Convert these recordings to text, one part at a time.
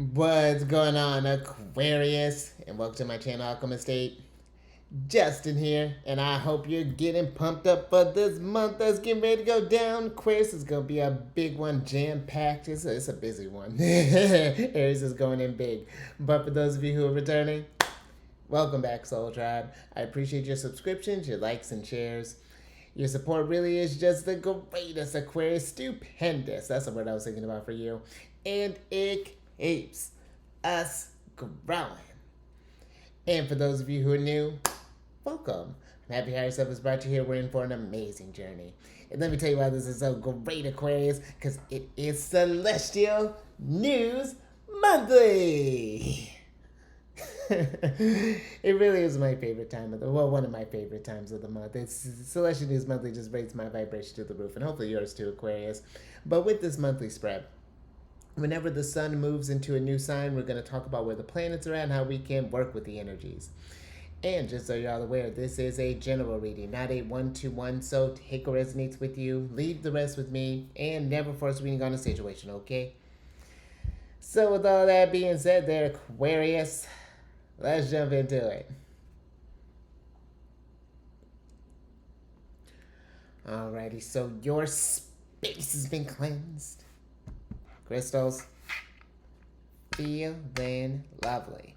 What's going on, Aquarius? And welcome to my channel, Alchemist. Justin here, and I hope you're getting pumped up for this month that's getting ready to go down. Aquarius is going to be a big one, jam-packed. It's a busy one. Aries is going in big. But for those of you who are returning, welcome back, Soul Tribe. I appreciate your subscriptions, your likes, and shares. Your support really is just the greatest, Aquarius. Stupendous. That's the word I was thinking about for you. And it keeps us growing. And for those of you who are new, welcome. I'm happy how yourself has brought you here. We're in for an amazing journey. And let me tell you why this is so great, Aquarius, because it is Celestial News Monthly. It really is my favorite time of one of my favorite times of the month. It's Celestial News Monthly just brings my vibration to the roof, and hopefully yours too, Aquarius. But with this monthly spread, whenever the sun moves into a new sign, we're going to talk about where the planets are at and how we can work with the energies. And just so you're all aware, this is a general reading, not a one-to-one, so take what resonates with you, leave the rest with me, and never force reading on a situation, okay? So with all that being said there, Aquarius, let's jump into it. Alrighty, so your space has been cleansed. Crystals, feeling lovely.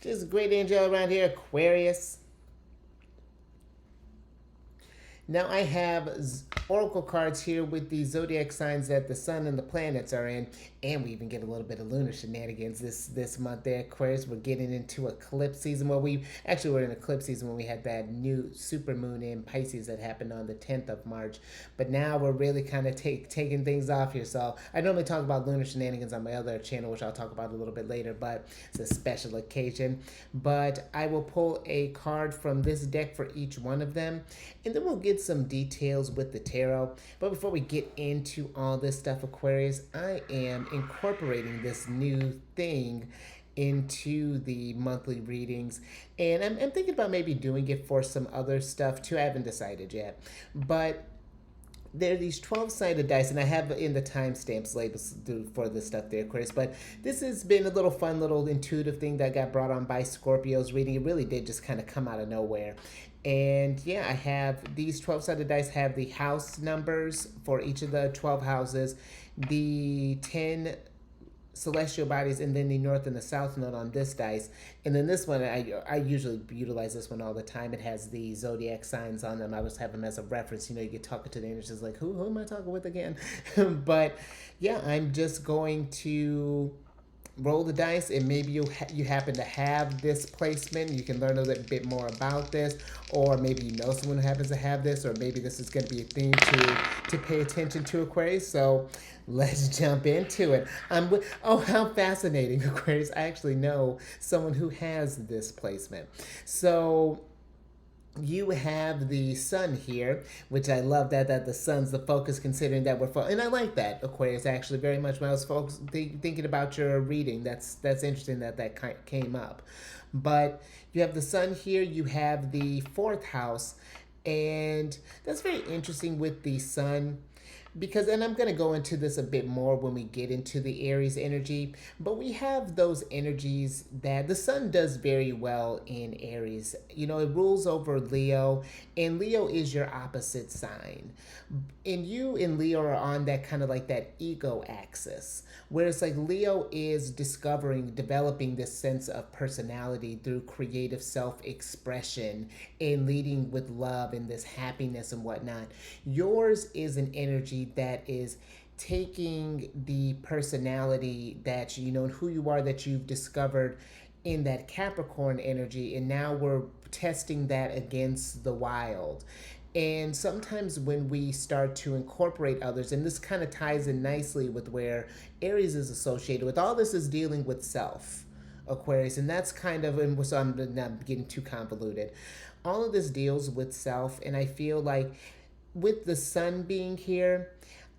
Just a great angel around here, Aquarius. Now I have oracle cards here with the zodiac signs that the sun and the planets are in, and we even get a little bit of lunar shenanigans this month there, Aquarius. We're getting into eclipse season. Well, we actually were in eclipse season when we had that new supermoon in Pisces that happened on the 10th of March, but now we're really kind of taking things off here. So I normally talk about lunar shenanigans on my other channel, which I'll talk about a little bit later, but it's a special occasion. But I will pull a card from this deck for each one of them, and then we'll get some details with the tarot. But before we get into all this stuff, Aquarius, I am incorporating this new thing into the monthly readings, and I'm thinking about maybe doing it for some other stuff too. I haven't decided yet, but there are these 12-sided dice, and I have in the timestamps labels for this stuff there, Chris. But this has been a little fun, little intuitive thing that got brought on by Scorpio's reading. It really did just kind of come out of nowhere. And yeah, I have these 12-sided dice have the house numbers for each of the 12 houses, the 10 celestial bodies, and then the north and the south node on this dice. And then this one, I usually utilize this one all the time. It has the zodiac signs on them. I always have them as a reference. You know, you get talking to the energies like, who am I talking with again? But yeah, I'm just going to roll the dice, and maybe you happen to have this placement. You can learn a little bit more about this, or maybe you know someone who happens to have this, or maybe this is going to be a thing to pay attention to, Aquarius. So let's jump into it. Oh, how fascinating, Aquarius. I actually know someone who has this placement. So you have the sun here, which I love that the sun's the focus, considering that and I like that, Aquarius, actually very much. When I was thinking about your reading, that's interesting that came up. But you have the sun here, you have the fourth house, and that's very interesting with the sun. Because, and I'm going to go into this a bit more when we get into the Aries energy, but we have those energies that the sun does very well in Aries. You know, it rules over Leo, and Leo is your opposite sign. And you and Leo are on that kind of like that ego axis, where it's like Leo is developing this sense of personality through creative self-expression and leading with love and this happiness and whatnot. Yours is an energy that is taking the personality that you know and who you are that you've discovered in that Capricorn energy, and now we're testing that against the wild. And sometimes when we start to incorporate others, and this kind of ties in nicely with where Aries is associated with, all this is dealing with self, Aquarius, and that's kind of, and so I'm not getting too convoluted. All of this deals with self, and I feel like with the sun being here,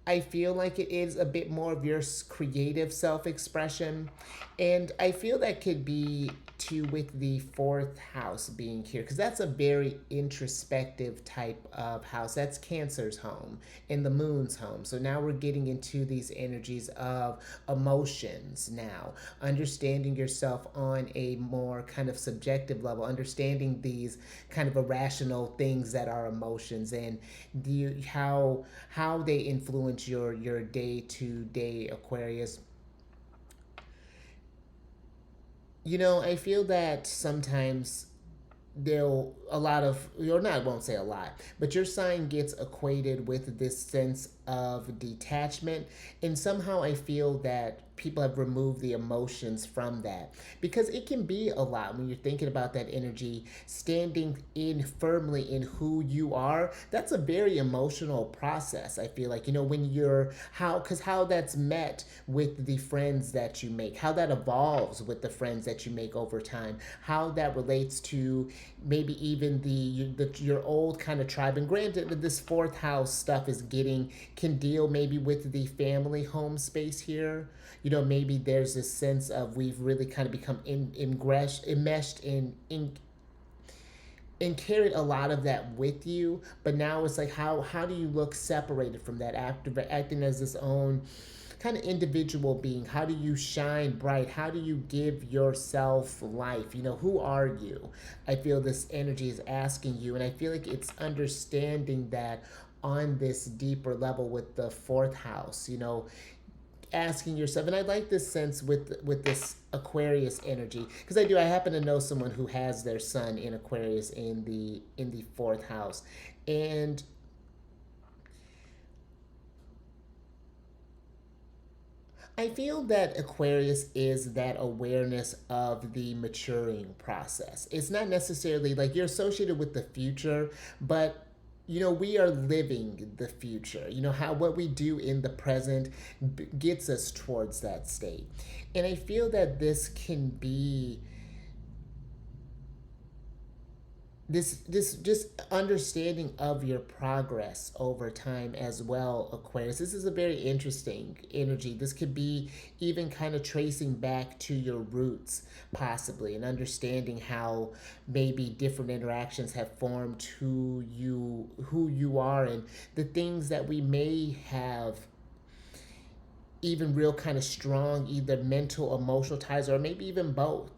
I feel like it is a bit more of your creative self expression. And I feel that could be too with the fourth house being here, because that's a very introspective type of house. That's Cancer's home and the moon's home. So now we're getting into these energies of emotions now, understanding yourself on a more kind of subjective level, understanding these kind of irrational things that are emotions, and how they influence your day to day, Aquarius. I feel that sometimes they'll a lot of, or not, I won't say a lot, but your sign gets equated with this sense of detachment, and somehow I feel that people have removed the emotions from that, because it can be a lot when you're thinking about that energy standing in firmly in who you are. That's a very emotional process. I feel like, when you're how because how that's met with the friends that you make, how that evolves with the friends that you make over time, how that relates to maybe even your old kind of tribe. And granted that this fourth house stuff is getting can deal maybe with the family home space here. Maybe there's this sense of we've really kind of become enmeshed and carried a lot of that with you. But now it's like, how do you look separated from that, after acting as this own kind of individual being? How do you shine bright? How do you give yourself life? Who are you? I feel this energy is asking you, and I feel like it's understanding that on this deeper level with the fourth house, asking yourself. And I like this sense with this Aquarius energy, because I happen to know someone who has their sun in Aquarius in the fourth house. And I feel that Aquarius is that awareness of the maturing process. It's not necessarily like you're associated with the future, but we are living the future. How what we do in the present gets us towards that state. And I feel that this just understanding of your progress over time as well, Aquarius. This is a very interesting energy. This could be even kind of tracing back to your roots, possibly, and understanding how maybe different interactions have formed who you are, and the things that we may have even real kind of strong either mental emotional ties, or maybe even both.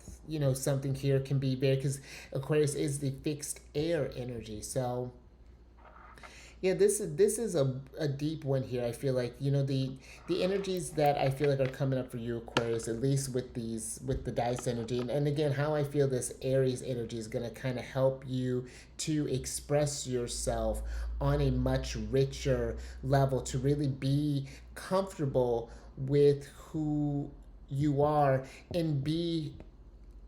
Something here can be very, because Aquarius is the fixed air energy. So yeah, this is a deep one here. I feel like, the energies that I feel like are coming up for you, Aquarius, at least with the dice energy, and again, how I feel this Aries energy is going to kind of help you to express yourself on a much richer level, to really be comfortable with who you are, and be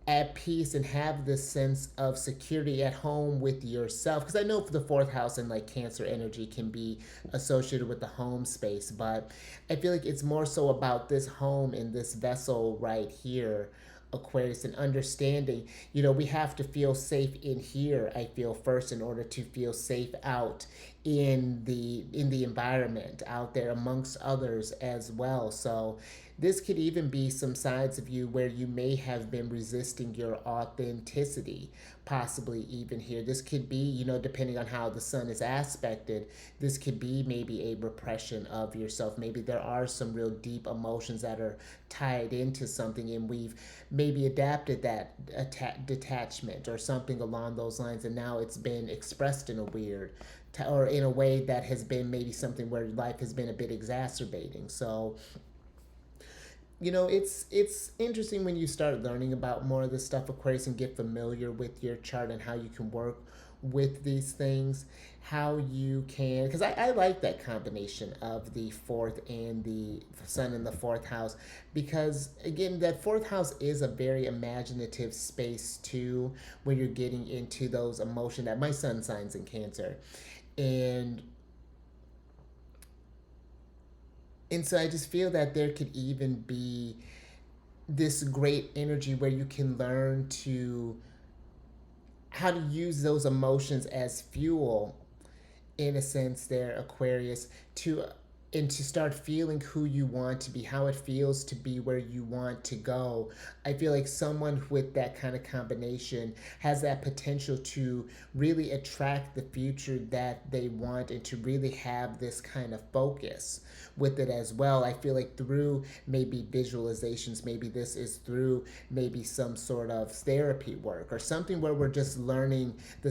at peace and have this sense of security at home with yourself. Because I know for the fourth house and like Cancer energy can be associated with the home space, but I feel like it's more so about this home and this vessel right here, Aquarius, and understanding, we have to feel safe in here, I feel, first, in order to feel safe out in the environment out there amongst others as well. So this could even be some sides of you where you may have been resisting your authenticity, possibly even here. This could be, depending on how the sun is aspected, this could be maybe a repression of yourself. Maybe there are some real deep emotions that are tied into something, and we've maybe adapted that detachment or something along those lines, and now it's been expressed in a weird or in a way that has been maybe something where life has been a bit exacerbating. So it's interesting when you start learning about more of this stuff, Aquarius, and get familiar with your chart and how you can work with these things, how you can, because I like that combination of the fourth and the sun in the fourth house, because again, that fourth house is a very imaginative space too, when you're getting into those emotions. That my sun signs in Cancer, and so I just feel that there could even be this great energy where you can learn to how to use those emotions as fuel, in a sense there, Aquarius, to and to start feeling who you want to be, how it feels to be where you want to go. I feel like someone with that kind of combination has that potential to really attract the future that they want and to really have this kind of focus with it as well. I feel like through maybe visualizations, maybe this is through maybe some sort of therapy work or something where we're just learning the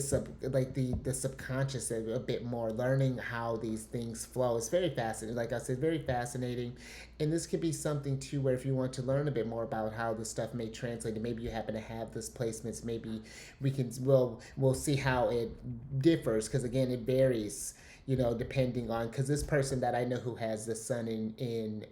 subconscious a bit more, learning how these things flow. It's very fascinating. Like I said, very fascinating. And this could be something too where if you want to learn a bit more about how this stuff may translate, and maybe you happen to have this placements, maybe we'll see how it differs, because again it varies, depending on, because this person that I know who has the sun in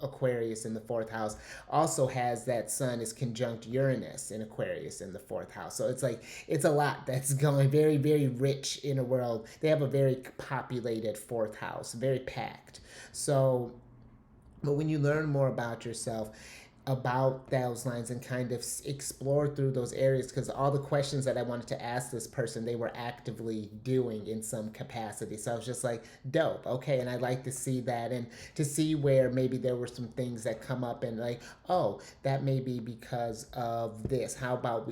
Aquarius in the fourth house also has that sun is conjunct Uranus in Aquarius in the fourth house. So it's like it's a lot that's going, very, very rich in a world. They have a very populated fourth house, very packed. So, but when you learn more about yourself, about those lines, and kind of explore through those areas, because all the questions that I wanted to ask this person, they were actively doing in some capacity. So I was just like, dope, okay. And I like to see that, and to see where maybe there were some things that come up and like, oh, that may be because of this. How about,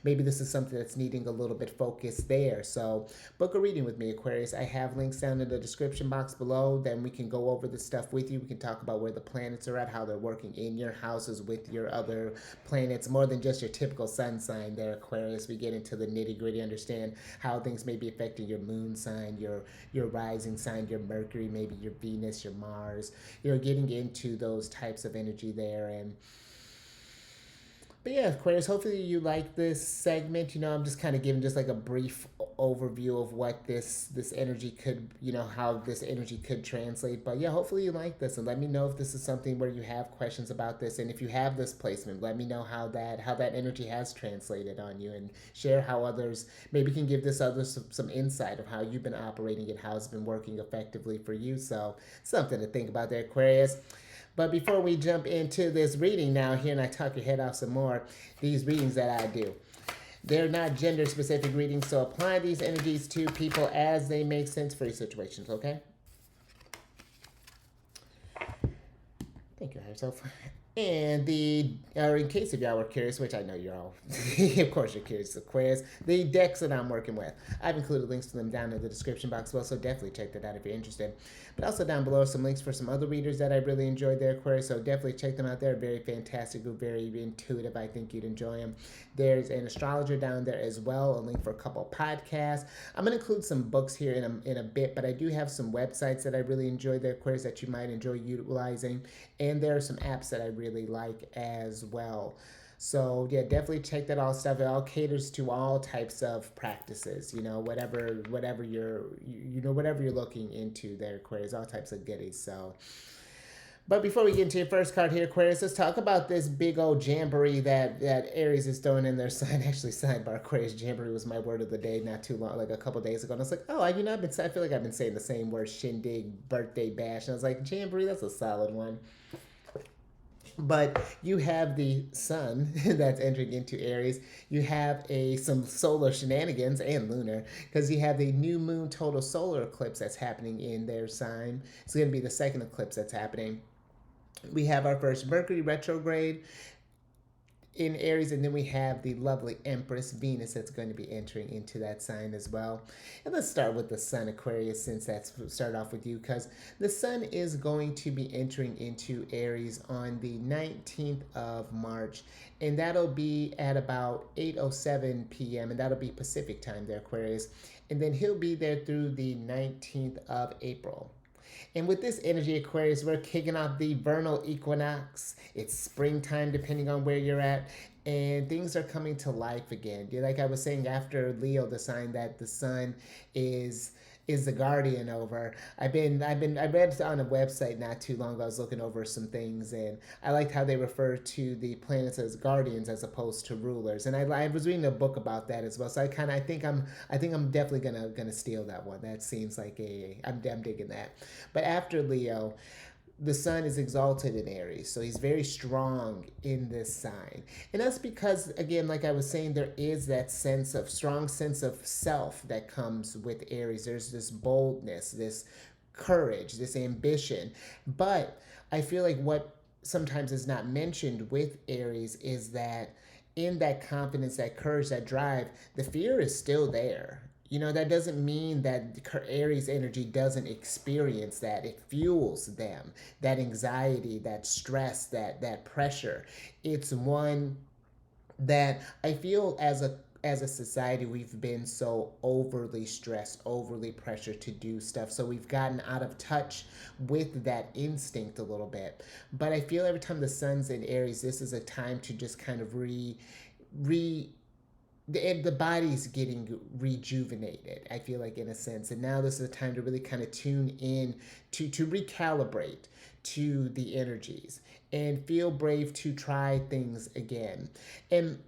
maybe this is something that's needing a little bit focus there. So book a reading with me, Aquarius. I have links down in the description box below. Then we can go over this stuff with you. We can talk about where the planets are at, how they're working in your house with your other planets, more than just your typical sun sign there, Aquarius. We get into the nitty-gritty, understand how things may be affecting your moon sign, your rising sign, your Mercury, maybe your Venus, your Mars, getting into those types of energy there. But yeah, Aquarius, hopefully you like this segment. I'm just kind of giving just like a brief overview of what this energy could, how this energy could translate. But yeah, hopefully you like this, and let me know if this is something where you have questions about this, and if you have this placement, let me know how that energy has translated on you, and share how others maybe can give this others some insight of how you've been operating and how it's been working effectively for you. So something to think about there, Aquarius. But before we jump into this reading now here, and I talk your head off some more, these readings that I do, they're not gender specific readings, so apply these energies to people as they make sense for your situations, okay? Thank you, yourself. And in case of y'all were curious, which I know you're all, of course you're curious, Aquarius, the decks that I'm working with, I've included links to them down in the description box below, so definitely check that out if you're interested. But also down below are some links for some other readers that I really enjoyed there, Aquarius, so definitely check them out. They're very fantastic, very intuitive. I think you'd enjoy them. There's an astrologer down there as well, a link for a couple of podcasts. I'm going to include some books here in a bit, but I do have some websites that I really enjoy there, Aquarius, that you might enjoy utilizing. And there are some apps that I really like as well. So yeah, definitely check that all stuff. It all caters to all types of practices, whatever you're looking into there, Aquarius, all types of goodies. So, but before we get into your first card here, Aquarius, let's talk about this big old jamboree that Aries is throwing in their sign. Actually, sidebar, Aquarius, jamboree was my word of the day not too long, like a couple days ago. And I was like, oh, I feel like I've been saying the same word, shindig, birthday bash. And I was like, jamboree, that's a solid one. But you have the sun that's entering into Aries. You have some solar shenanigans and lunar, because you have the new moon total solar eclipse that's happening in their sign. It's going to be the second eclipse that's happening. We have our first Mercury retrograde in Aries, and then we have the lovely Empress Venus that's going to be entering into that sign as well. And let's start with the sun, Aquarius, since that's start off with you, because the sun is going to be entering into Aries on the 19th of March, and that'll be at about 8:07 p.m., and that'll be Pacific time there, Aquarius. And then he'll be there through the 19th of April. And with this energy, Aquarius, we're kicking off the vernal equinox. It's springtime, depending on where you're at. And things are coming to life again. Like I was saying, after Leo, the sign that the sun is the guardian over. I read on a website not too long ago. I was looking over some things, and I liked how they refer to the planets as guardians as opposed to rulers. And I was reading a book about that as well. So I think I'm definitely gonna steal that one. That seems like I'm digging that. But after Leo, the sun is exalted in Aries, so he's very strong in this sign. And that's because, again, like I was saying, there is that strong sense of self that comes with Aries. There's this boldness, this courage, this ambition. But I feel like what sometimes is not mentioned with Aries is that in that confidence, that courage, that drive, the fear is still there. That doesn't mean that Aries energy doesn't experience that. It fuels them, that anxiety, that stress, that pressure. It's one that I feel as a society we've been so overly stressed, overly pressured to do stuff. So we've gotten out of touch with that instinct a little bit. But I feel every time the sun's in Aries, this is a time to just kind of re the body's getting rejuvenated, I feel like, in a sense. And now this is a time to really kind of tune in to recalibrate to the energies and feel brave to try things again. And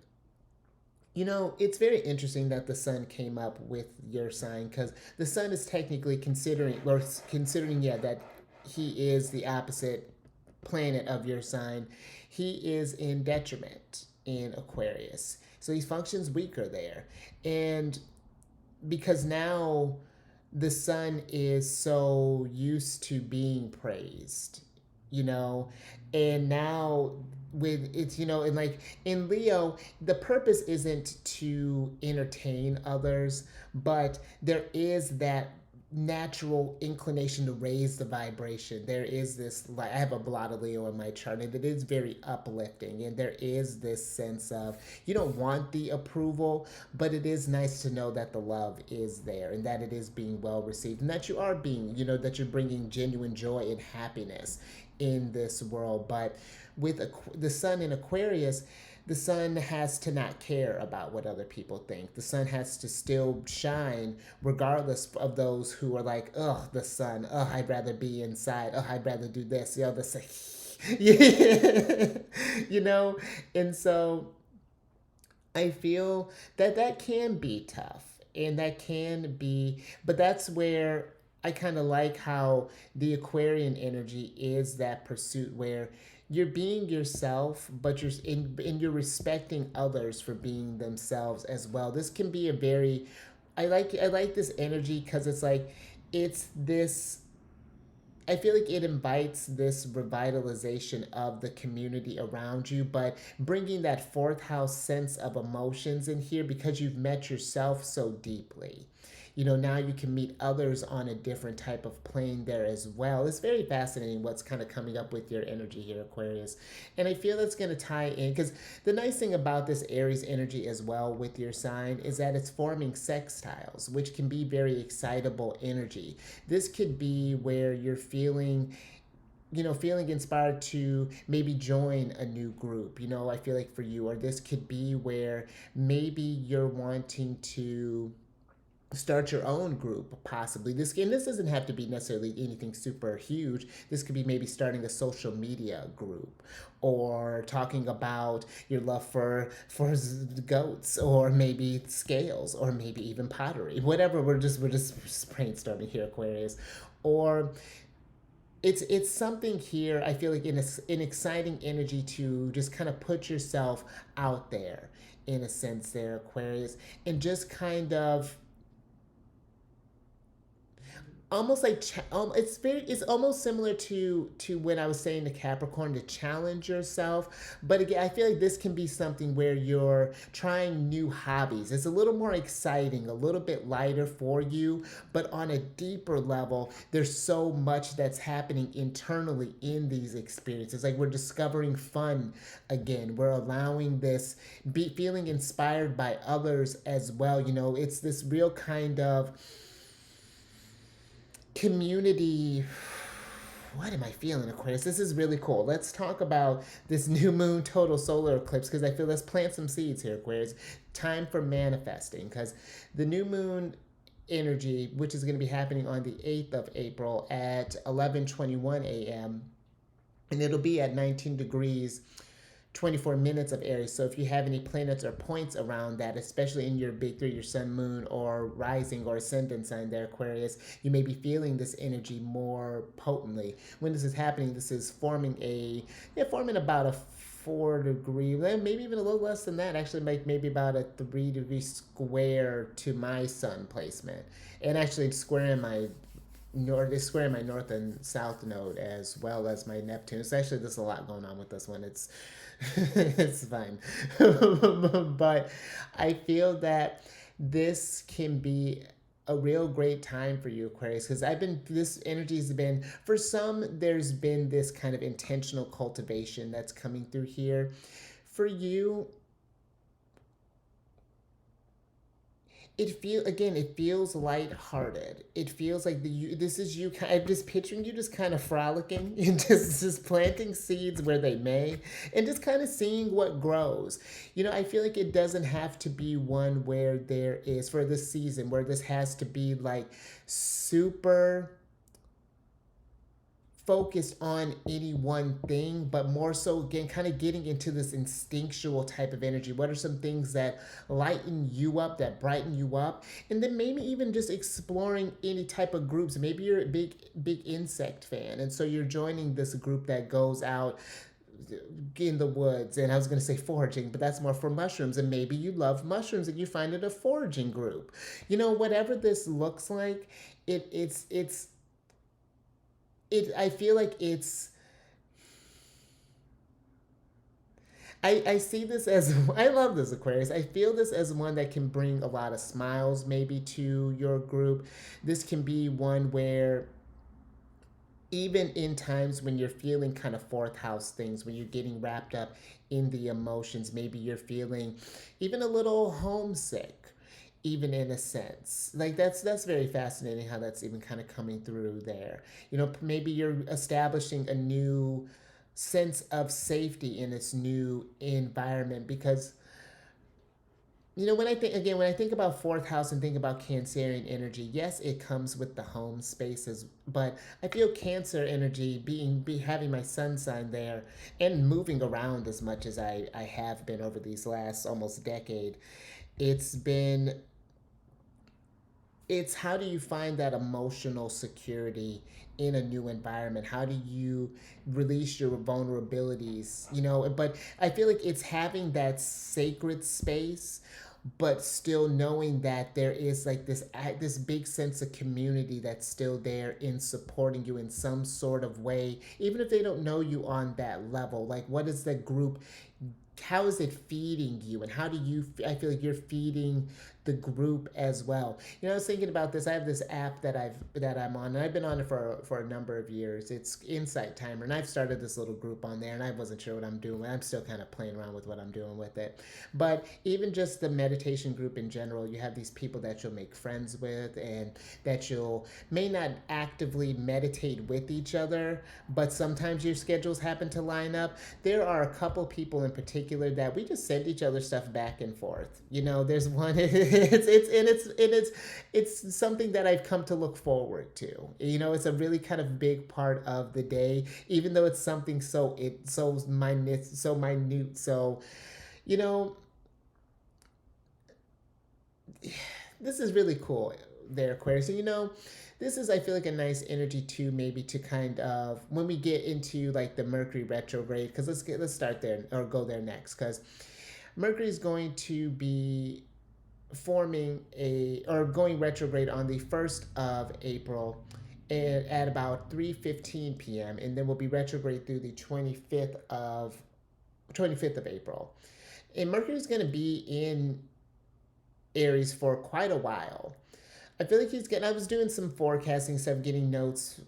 it's very interesting that the sun came up with your sign, because the sun is technically considering, yeah, that he is the opposite planet of your sign. He is in detriment in Aquarius. So he functions weaker there. And because now the sun is so used to being praised, and now with it's and like in Leo, the purpose isn't to entertain others, but there is that natural inclination to raise the vibration. There is this, like, I have a lot of Leo in my chart, and it is very uplifting, and there is this sense of you don't want the approval, but it is nice to know that the love is there and that it is being well received, and that you are being, that you're bringing genuine joy and happiness in this world. But with the sun in Aquarius, the sun has to not care about what other people think. The sun has to still shine regardless of those who are like, ugh, the sun, ugh, I'd rather be inside, ugh, I'd rather do this, and so I feel that can be tough, and that can be, but that's where I kind of like how the Aquarian energy is that pursuit where you're being yourself, but you're respecting others for being themselves as well. This can be a very, I like this energy because it's like it's this. I feel like it invites this revitalization of the community around you, but bringing that fourth house sense of emotions in here because you've met yourself so deeply. Now you can meet others on a different type of plane there as well. It's very fascinating what's kind of coming up with your energy here, Aquarius. And I feel that's going to tie in, because the nice thing about this Aries energy as well with your sign is that it's forming sextiles, which can be very excitable energy. This could be where you're feeling inspired to maybe join a new group, I feel like for you. Or this could be where maybe you're wanting to start your own group, possibly. This doesn't have to be necessarily anything super huge. This could be maybe starting a social media group, or talking about your love for goats, or maybe scales, or maybe even pottery. Whatever. We're just brainstorming here, Aquarius. Or it's something here, I feel like, in an exciting energy to just kind of put yourself out there in a sense there, Aquarius, and just kind of almost like it's almost similar to when I was saying to Capricorn, to challenge yourself. But again, I feel like this can be something where you're trying new hobbies. It's a little more exciting, a little bit lighter for you, but on a deeper level, there's so much that's happening internally in these experiences. Like, we're discovering fun again. We're allowing this, feeling inspired by others as well. It's this real kind of community. What am I feeling, Aquarius? This is really cool. Let's talk about this new moon total solar eclipse, because I feel, let's plant some seeds here, Aquarius. Time for manifesting, because the new moon energy, which is going to be happening on the 8th of April at 11:21 a.m., and it'll be at 19 degrees 24 minutes of Aries. So if you have any planets or points around that, especially in your big three, your sun, moon, or rising or ascendant sign there, Aquarius, you may be feeling this energy more potently. When this is happening, this is forming about a 4 degree, maybe even a little less than that, actually, maybe about a 3-degree square to my sun placement, and actually squaring my north is square my north and south node as well as my Neptune. It's actually there's a lot going on with this one. It's it's fine, but I feel that this can be a real great time for you, Aquarius, because this energy has been, for some, there's been this kind of intentional cultivation that's coming through here. For you, it feels lighthearted. It feels like this is you. I'm just picturing you just kind of frolicking and just planting seeds where they may, and just kind of seeing what grows. I feel like it doesn't have to be one where there is, for this season, where this has to be like super focused on any one thing, but more so again kind of getting into this instinctual type of energy. What are some things that lighten you up, that brighten you up? And then maybe even just exploring any type of groups. Maybe you're a big insect fan, and so you're joining this group that goes out in the woods, and I was going to say foraging, but that's more for mushrooms, and maybe you love mushrooms and you find it a foraging group. Whatever this looks like, I feel like I see this as, I love this, Aquarius. I feel this as one that can bring a lot of smiles maybe to your group. This can be one where even in times when you're feeling kind of fourth house things, when you're getting wrapped up in the emotions, maybe you're feeling even a little homesick, even in a sense. Like that's very fascinating how that's even kind of coming through there. Maybe you're establishing a new sense of safety in this new environment, because when I think about fourth house and think about Cancerian energy, yes, it comes with the home spaces, but I feel Cancer energy having my sun sign there and moving around as much as I have been over these last almost decade. It's been it's how do you find that emotional security in a new environment? How do you release your vulnerabilities? But I feel like it's having that sacred space, but still knowing that there is like this big sense of community that's still there in supporting you in some sort of way, even if they don't know you on that level. Like, what is the group, how is it feeding you, and how do you, I feel like you're feeding the group as well. I was thinking about this. I have this app that I'm on, and I've been on it for a number of years. It's Insight Timer, and I've started this little group on there, and I wasn't sure what I'm doing. I'm still kind of playing around with what I'm doing with it. But even just the meditation group in general, you have these people that you'll make friends with, and that you'll may not actively meditate with each other, but sometimes your schedules happen to line up. There are a couple people in particular that we just send each other stuff back and forth. There's one. It's something that I've come to look forward to. It's a really kind of big part of the day, even though it's something so minute, so you know this is really cool there, Aquarius. So this is, I feel like, a nice energy too, maybe to kind of, when we get into like the Mercury retrograde, because let's start there or go there next, because Mercury is going to be going retrograde on the 1st of April at about 3:15 p.m. and then we'll be retrograde through the 25th of April. And Mercury is going to be in Aries for quite a while. I feel like I was doing some forecasting stuff, getting notes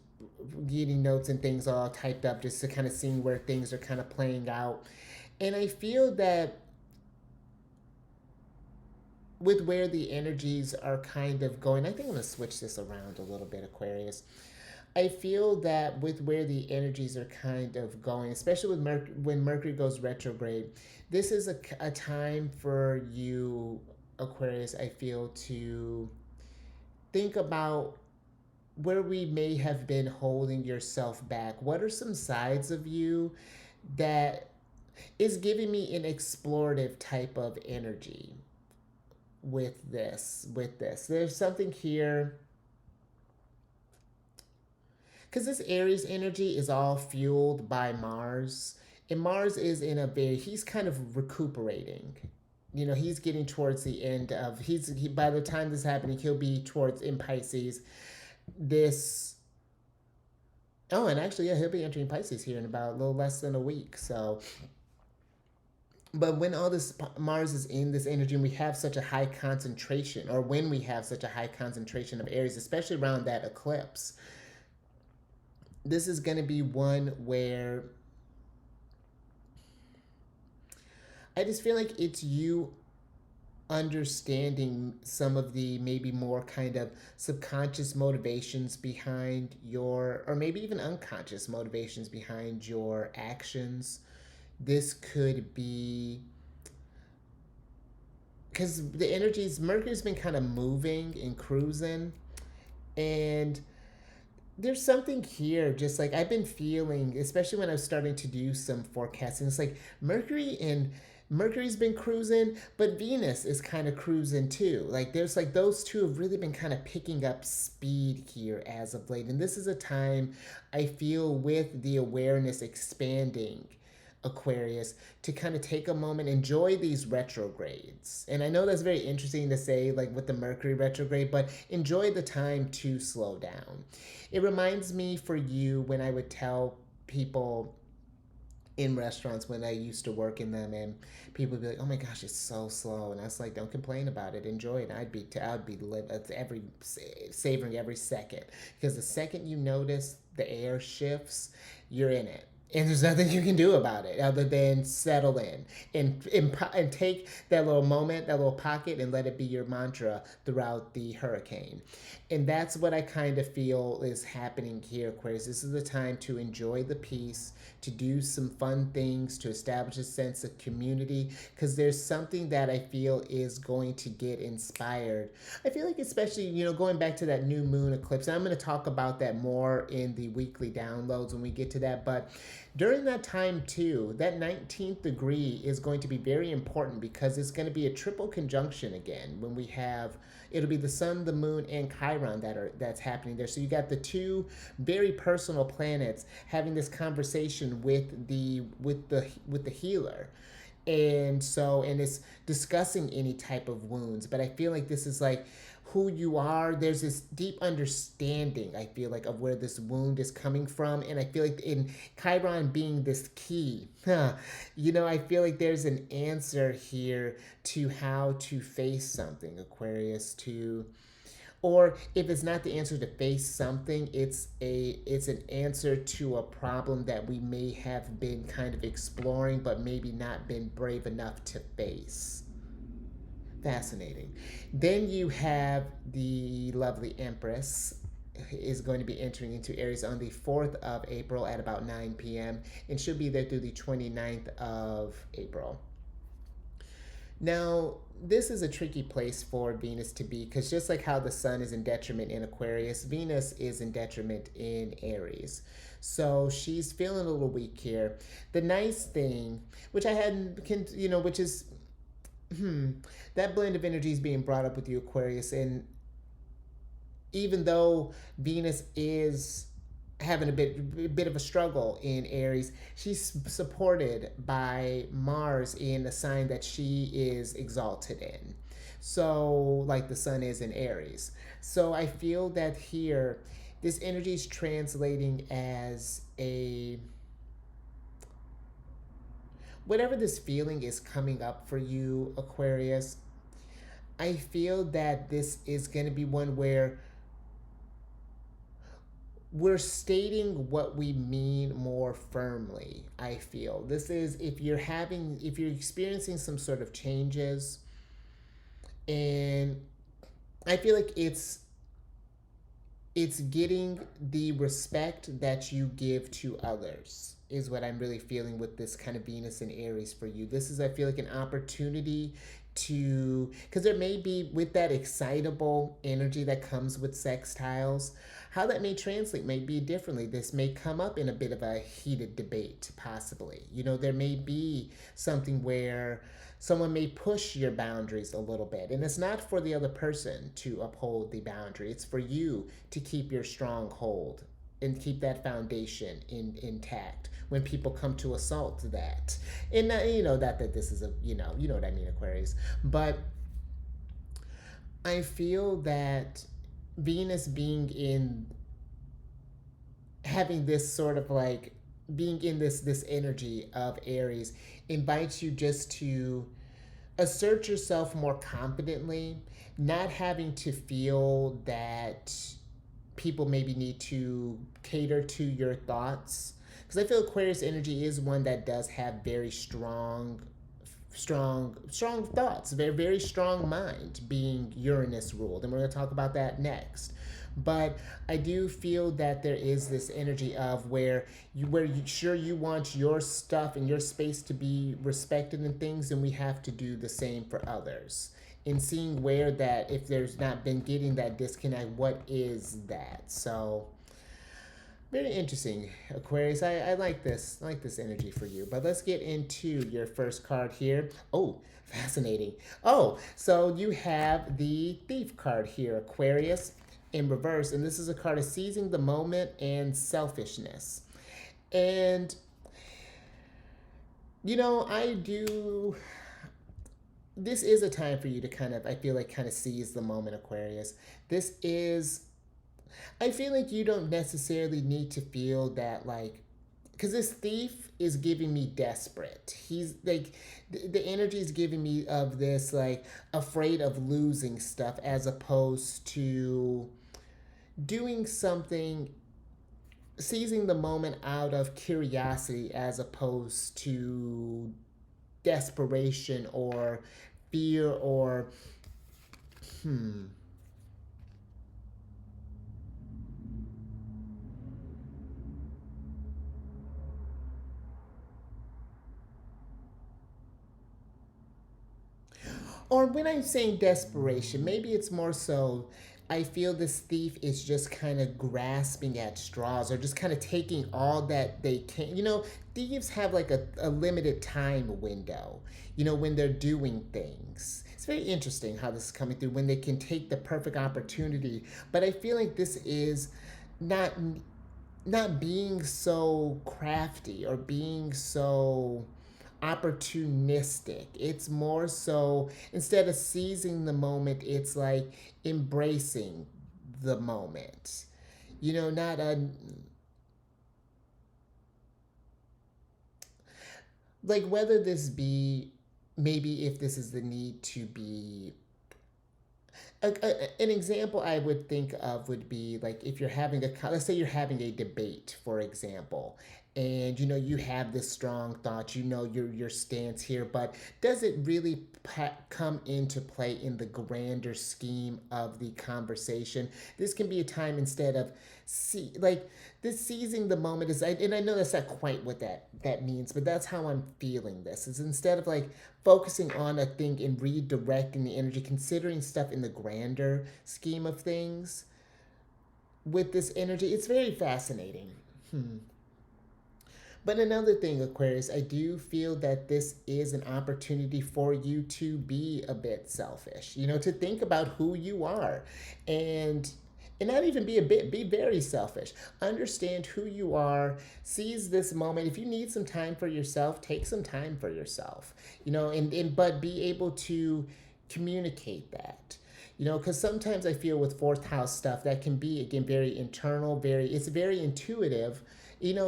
and things all typed up just to kind of seeing where things are kind of playing out. And I feel that with where the energies are kind of going, I think I'm going to switch this around a little bit, Aquarius. I feel that with where the energies are kind of going, especially with when Mercury goes retrograde, this is a time for you, Aquarius, I feel, to think about where we may have been holding yourself back. What are some sides of you that is giving me an explorative type of energy with this? There's something here, because this Aries energy is all fueled by Mars, and Mars is he's kind of recuperating. He's getting towards the end of, by the time this is happening, he'll be towards in Pisces. This Oh, and actually, yeah, he'll be entering Pisces here in about a little less than a week. So, but when all this Mars is in this energy and we have such a high concentration, or when we have such a high concentration of Aries, especially around that eclipse, this is going to be one where I just feel like it's you understanding some of the maybe more kind of subconscious motivations behind your, or maybe even unconscious motivations behind your actions. This could be because the energies, Mercury's been kind of moving and cruising, and there's something here just like I've been feeling, especially when I was starting to do some forecasting. It's like Mercury's been cruising, but Venus is kind of cruising too. Like there's like those two have really been kind of picking up speed here as of late. And this is a time I feel with the awareness expanding, Aquarius, to kind of take a moment, enjoy these retrogrades. And I know that's very interesting to say, like with the Mercury retrograde, but enjoy the time to slow down. It reminds me for you when I would tell people in restaurants when I used to work in them, and people would be like, "Oh my gosh, it's so slow," and I was like, "Don't complain about it, enjoy it." I'd be savoring every second, because the second you notice the air shifts, you're in it. And there's nothing you can do about it other than settle in and take that little moment, that little pocket, and let it be your mantra throughout the hurricane. And that's what I kind of feel is happening here, Aquarius. This is the time to enjoy the peace, to do some fun things, to establish a sense of community, because there's something that I feel is going to get inspired. I feel like especially, going back to that new moon eclipse, and I'm going to talk about that more in the weekly downloads when we get to that, but during that time too, that 19th degree is going to be very important because it's going to be a triple conjunction again when we have, it'll be the sun, the moon, and Chiron that's happening there. So you got the two very personal planets having this conversation with the healer. And it's discussing any type of wounds, but I feel like this is like who you are. There's this deep understanding, I feel like, of where this wound is coming from. And I feel like in Chiron being this key, I feel like there's an answer here to how to face something, Aquarius, or if it's not the answer to face something, it's an answer to a problem that we may have been kind of exploring but maybe not been brave enough to face. Fascinating. Then you have the lovely Empress is going to be entering into Aries on the 4th of April at about 9 p.m. and she'll be there through the 29th of April. Now, this is a tricky place for Venus to be because just like how the sun is in detriment in Aquarius, Venus is in detriment in Aries. So she's feeling a little weak here. The nice thing, which I hadn't, which is, that blend of energy is being brought up with you, Aquarius. And even though Venus is having a bit of a struggle in Aries, she's supported by Mars in a sign that she is exalted in. So, like the sun is in Aries. So I feel that here, this energy is translating as whatever this feeling is coming up for you, Aquarius. I feel that this is going to be one where we're stating what we mean more firmly. I feel this is if you're experiencing some sort of changes, and I feel like it's getting the respect that you give to others is what I'm really feeling with this kind of Venus and Aries for you. This is, I feel like, an opportunity because there may be, with that excitable energy that comes with sextiles, how that may translate may be differently. This may come up in a bit of a heated debate, possibly. There may be something where someone may push your boundaries a little bit, and it's not for the other person to uphold the boundary. It's for you to keep your stronghold and keep that foundation intact when people come to assault that. And that this is you know what I mean, Aquarius. But I feel that Venus being in having this sort of like being in this energy of Aries invites you just to assert yourself more confidently, not having to feel that people maybe need to cater to your thoughts. Because I feel Aquarius energy is one that does have very strong thoughts, very strong mind, being Uranus ruled, and we're going to talk about that next. But I do feel that there is this energy of where you want your stuff and your space to be respected and things, and we have to do the same for others. And seeing where that, if there's not been getting that disconnect, what is that? So very interesting, Aquarius. I like this. I like this energy for you. But let's get into your first card here. Oh, fascinating. Oh, so you have the Thief card here, Aquarius, in reverse. And this is a card of seizing the moment and selfishness. And, I do. This is a time for you to kind of, I feel like, kind of seize the moment, Aquarius. This is I feel like you don't necessarily need to feel that, like, because this thief is giving me desperate. He's like, the energy is giving me of this, like, afraid of losing stuff as opposed to doing something, seizing the moment out of curiosity as opposed to desperation or fear or, Or when I'm saying desperation, maybe it's more so I feel this thief is just kind of grasping at straws or just kind of taking all that they can. Thieves have like a limited time window, when they're doing things. It's very interesting how this is coming through when they can take the perfect opportunity. But I feel like this is not not being so crafty or being so opportunistic. It's more so instead of seizing the moment, it's like embracing the moment. Not a like whether this be maybe if this is the need to be an example I would think of would be like if you're having let's say you're having a debate, for example, and you have this strong thought, your stance here, but does it really come into play in the grander scheme of the conversation? This can be a time instead of like this seizing the moment is, and I know that's not quite what that means, but that's how I'm feeling this. Is instead of like focusing on a thing and redirecting the energy, considering stuff in the grander scheme of things with this energy, it's very fascinating. But another thing, Aquarius, I do feel that this is an opportunity for you to be a bit selfish, to think about who you are and not even be very selfish. Understand who you are, seize this moment. If you need some time for yourself, take some time for yourself, but be able to communicate that. Because sometimes I feel with fourth house stuff that can be, again, very internal, it's very intuitive.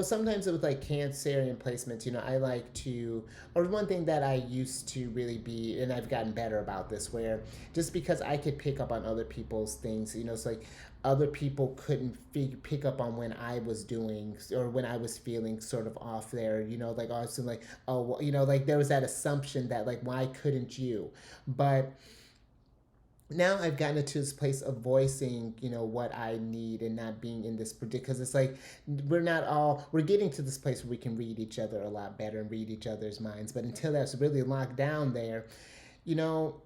Sometimes with like Cancerian placements, I like to, or one thing that I used to really be, and I've gotten better about this, where just because I could pick up on other people's things, it's like other people couldn't pick up on when I was doing or when I was feeling sort of off there, like also like, oh, well, like there was that assumption that like, why couldn't you? But now I've gotten to this place of voicing, what I need and not being in this because it's like we're getting to this place where we can read each other a lot better and read each other's minds. But until that's really locked down there, you know,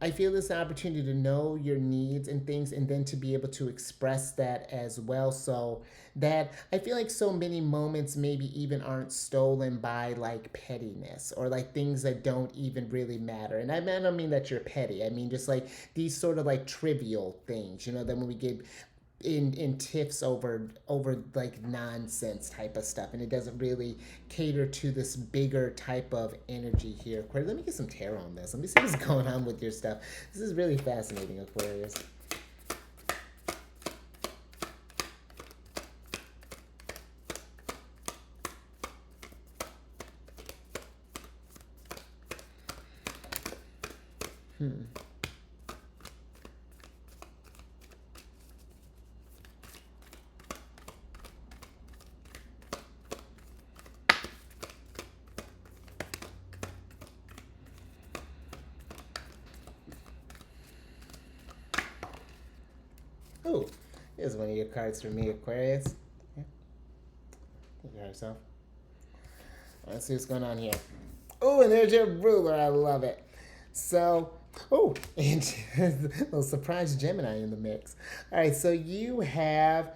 I feel this opportunity to know your needs and things and then to be able to express that as well. So that I feel like so many moments maybe even aren't stolen by like pettiness or like things that don't even really matter. And I don't mean that you're petty. I mean just like these sort of like trivial things, that when we get in tiffs over like nonsense type of stuff, and it doesn't really cater to this bigger type of energy here. Aquarius, let me get some tarot on this. Let me see what's going on with your stuff. This is really fascinating, Aquarius. Hmm. Oh, here's one of your cards for me, Aquarius. Yeah, take care of yourself. Let's see what's going on here. Oh, and there's your ruler. I love it. So, oh, and a little surprise Gemini in the mix. All right, so you have,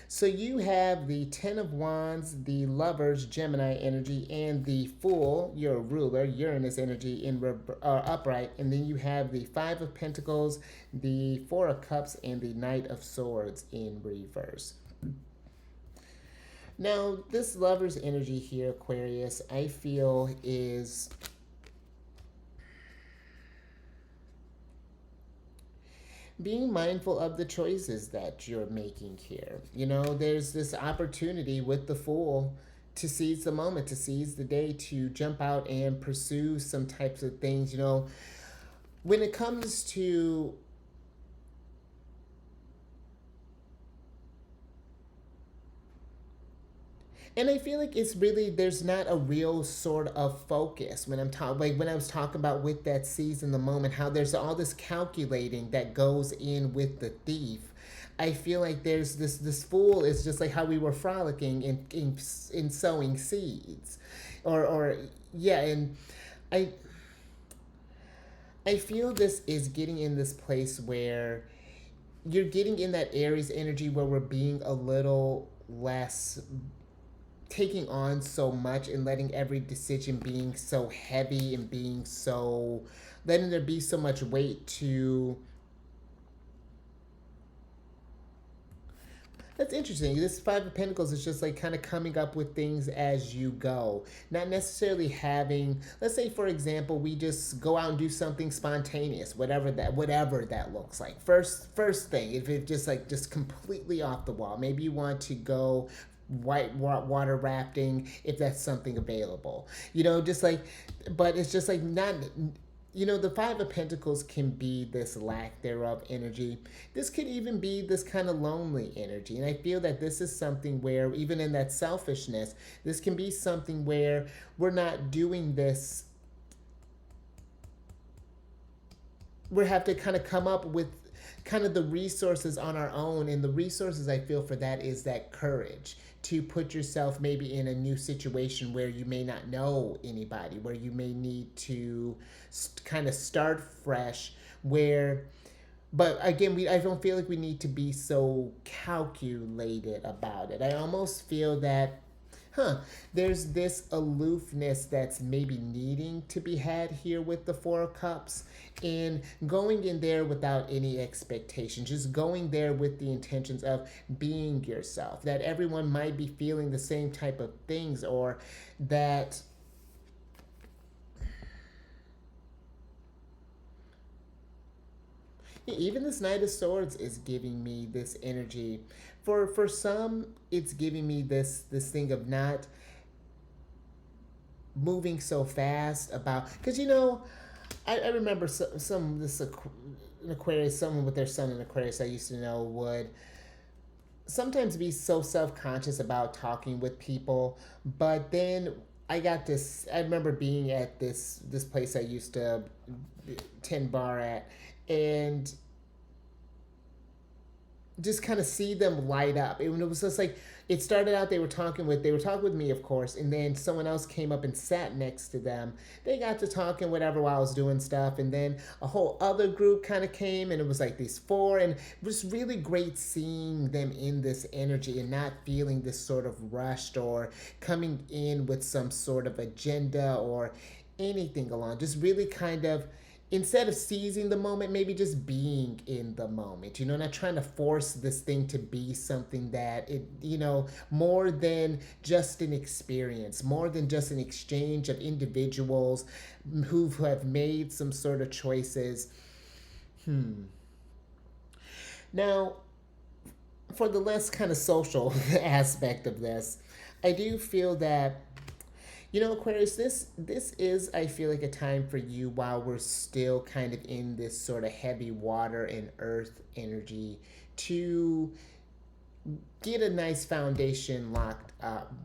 so you have the Ten of Wands, the Lovers, Gemini energy, and the Fool, your ruler, Uranus energy in upright, and then you have the Five of Pentacles, the Four of Cups, and the Knight of Swords in reverse. Now, this Lover's energy here, Aquarius, I feel is being mindful of the choices that you're making here. You know, there's this opportunity with the Fool to seize the moment, to seize the day, to jump out and pursue some types of things. You know, when it comes to and I feel like it's really there's not a real sort of focus when I'm talking like when I was talking about with that season the moment how there's all this calculating that goes in with the thief. I feel like there's this fool is just like how we were frolicking in sowing seeds, or yeah, and I I feel this is getting in this place where you're getting in that Aries energy where we're being a little less taking on so much and letting every decision being so heavy and being so letting there be so much weight to that's interesting. This Five of Pentacles is just like kind of coming up with things as you go, not necessarily having. Let's say, for example, we just go out and do something spontaneous, whatever that looks like. First thing, if it's just like just completely off the wall, maybe you want to go white water rafting if that's something available. You know, just like, but it's just like not you know, the Five of Pentacles can be this lack thereof energy. This could even be this kind of lonely energy. And I feel that this is something where, even in that selfishness, this can be something where we're not doing this. We have to kind of come up with kind of the resources on our own. And the resources I feel for that is that courage to put yourself maybe in a new situation where you may not know anybody, where you may need to kind of start fresh, where but again I don't feel like we need to be so calculated about it. I almost feel that there's this aloofness that's maybe needing to be had here with the Four of Cups, and going in there without any expectation, just going there with the intentions of being yourself, that everyone might be feeling the same type of things, or that even this Knight of Swords is giving me this energy. For some, it's giving me this thing of not moving so fast about because you know I remember some this Aquarius, someone with their son in Aquarius I used to know would sometimes be so self-conscious about talking with people, but then I remember being at this place I used to tend bar at, and just kind of see them light up. It was just like it started out. They were talking with me, of course, and then someone else came up and sat next to them. They got to talking whatever while I was doing stuff, and then a whole other group kind of came, and it was like these four, and it was really great seeing them in this energy and not feeling this sort of rushed or coming in with some sort of agenda or anything along. Just really kind of instead of seizing the moment, maybe just being in the moment, you know, not trying to force this thing to be something that it, you know, more than just an experience, more than just an exchange of individuals who have made some sort of choices. Now, for the less kind of social aspect of this, I do feel that You know, Aquarius, this is, I feel like, a time for you while we're still kind of in this sort of heavy water and earth energy to get a nice foundation locked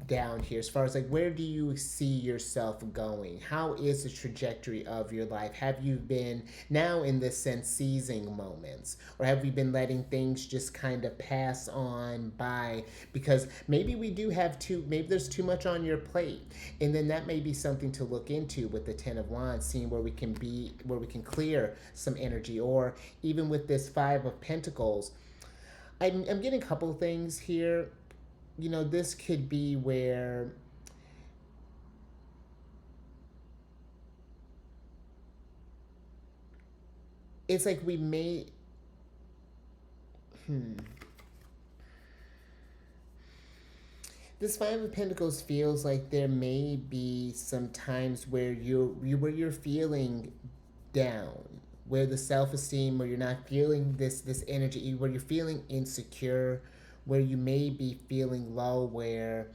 down here as far as like where do you see yourself going, how is the trajectory of your life, have you been now in this sense seizing moments, or have we been letting things just kind of pass on by because maybe we do have maybe there's too much on your plate, and then that may be something to look into with the 10 of Wands, seeing where we can clear some energy, or even with this 5 of Pentacles. I'm getting a couple of things here. You know, this could be where it's like we may. This 5 of Pentacles feels like there may be some times where you're feeling down, where the self-esteem, where you're not feeling this energy, where you're feeling insecure, where you may be feeling low, where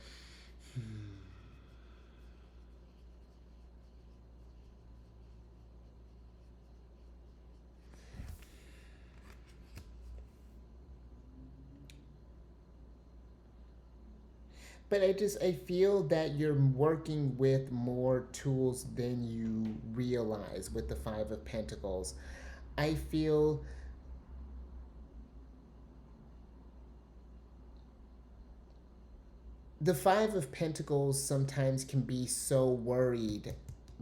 but I feel that you're working with more tools than you realize with the 5 of Pentacles. I feel the 5 of Pentacles sometimes can be so worried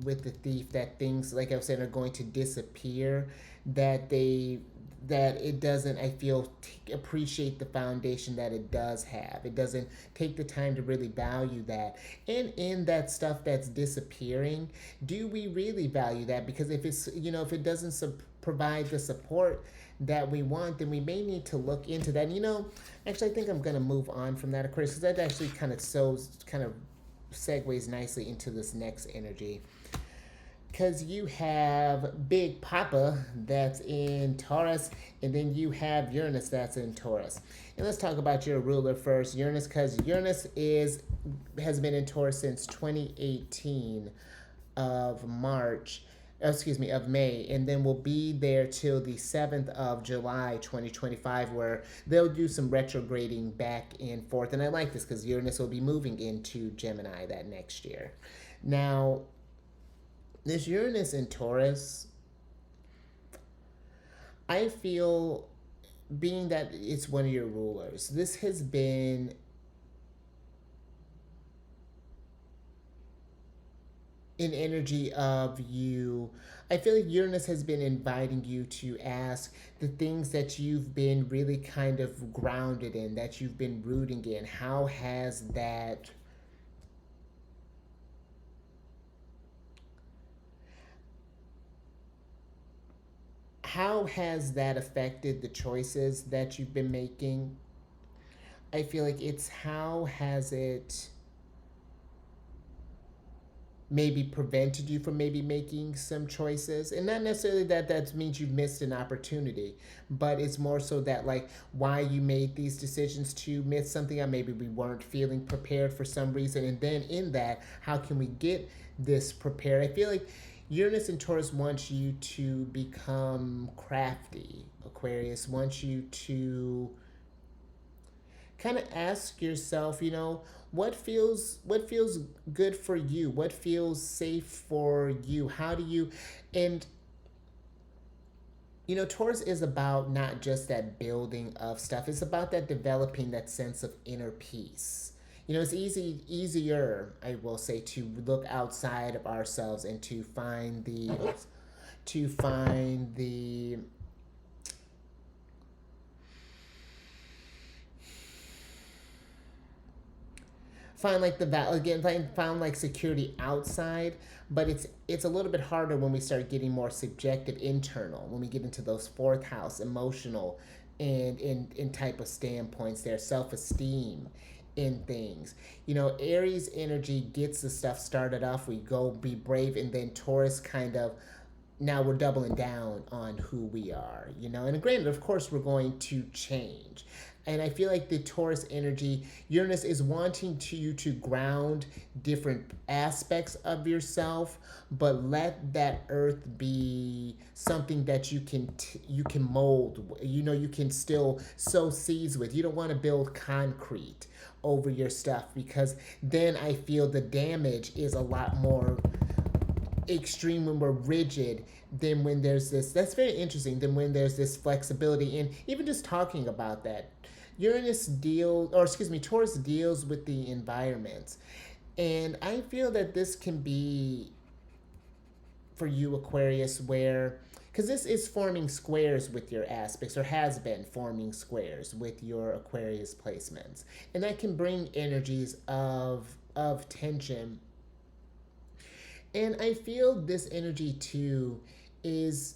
with the thief that things, like I was saying, are going to disappear, that it doesn't, I feel, appreciate the foundation that it does have. It doesn't take the time to really value that. And in that stuff that's disappearing, do we really value that? Because if it's, if it doesn't provide the support that we want, then we may need to look into that. And, actually, I think I'm going to move on from that, Aquarius, because that actually kind of segues nicely into this next energy. Because you have Big Papa that's in Taurus, and then you have Uranus that's in Taurus. And let's talk about your ruler first, Uranus, because Uranus has been in Taurus since 2018 of March, of May, and then will be there till the 7th of July 2025, where they'll do some retrograding back and forth. And I like this because Uranus will be moving into Gemini that next year. Now, this Uranus in Taurus, I feel, being that it's one of your rulers, this has been an energy of you. I feel like Uranus has been inviting you to ask the things that you've been really kind of grounded in, that you've been rooting in. How has that affected the choices that you've been making? I feel like it's how has it maybe prevented you from maybe making some choices, and not necessarily that means you've missed an opportunity, but it's more so that like why you made these decisions to miss something, or maybe we weren't feeling prepared for some reason, and then in that, how can we get this prepared? I feel like Uranus and Taurus wants you to become crafty. Aquarius wants you to kind of ask yourself, what feels good for you? What feels safe for you? How do you, and Taurus is about not just that building of stuff. It's about that developing that sense of inner peace. It's easier, I will say, to look outside of ourselves and to find the find like found like security outside, but it's a little bit harder when we start getting more subjective internal, when we get into those fourth house emotional and in type of standpoints there, self-esteem in things. Aries energy gets the stuff started off, we go be brave, and then Taurus kind of, now we're doubling down on who we are, and granted, of course, we're going to change. And I feel like the Taurus energy, Uranus is wanting you to ground different aspects of yourself, but let that earth be something that you can mold. You can still sow seeds with. You don't want to build concrete over your stuff, because then I feel the damage is a lot more extreme when we're rigid than when there's this. That's very interesting. Than when there's this flexibility. And even just talking about that, Taurus deals with the environment. And I feel that this can be for you, Aquarius, where, because this is forming squares with your aspects, or has been forming squares with your Aquarius placements. And that can bring energies of tension. And I feel this energy too is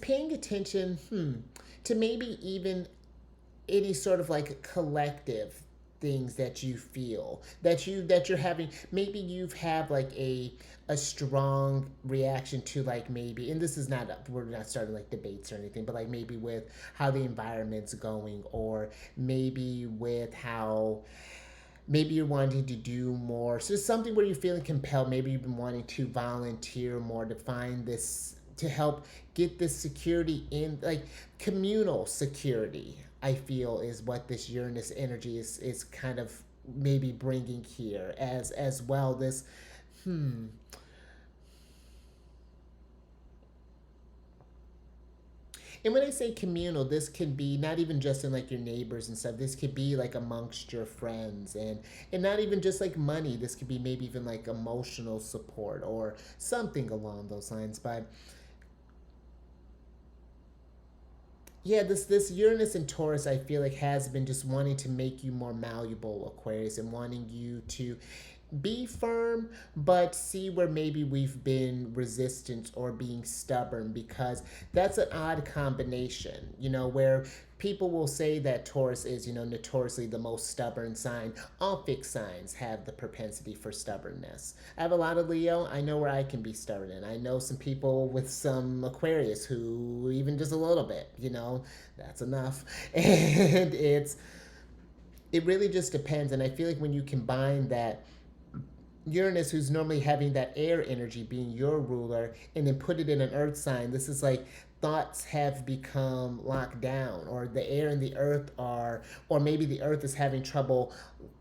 paying attention to maybe even any sort of like collective things that you feel that you're having. Maybe you've had like a strong reaction to, like, maybe, and this is not, we're not starting like debates or anything, but like maybe with how the environment's going, or maybe with how maybe you're wanting to do more. So it's something where you're feeling compelled. Maybe you've been wanting to volunteer more to find this, to help get this security in, like communal security, I feel, is what this Uranus energy is kind of maybe bringing here as well. This, And when I say communal, this can be not even just in like your neighbors and stuff. This could be like amongst your friends, and not even just like money. This could be maybe even like emotional support or something along those lines. But yeah, this Uranus and Taurus, I feel like, has been just wanting to make you more malleable, Aquarius, and wanting you to be firm, but see where maybe we've been resistant or being stubborn, because that's an odd combination, where people will say that Taurus is, notoriously the most stubborn sign. All fixed signs have the propensity for stubbornness. I have a lot of Leo. I know where I can be stubborn, and I know some people with some Aquarius who, even just a little bit, that's enough. And it really just depends. And I feel like when you combine that Uranus, who's normally having that air energy being your ruler, and then put it in an earth sign, this is like thoughts have become locked down, or the air and the earth are, or maybe the earth is having trouble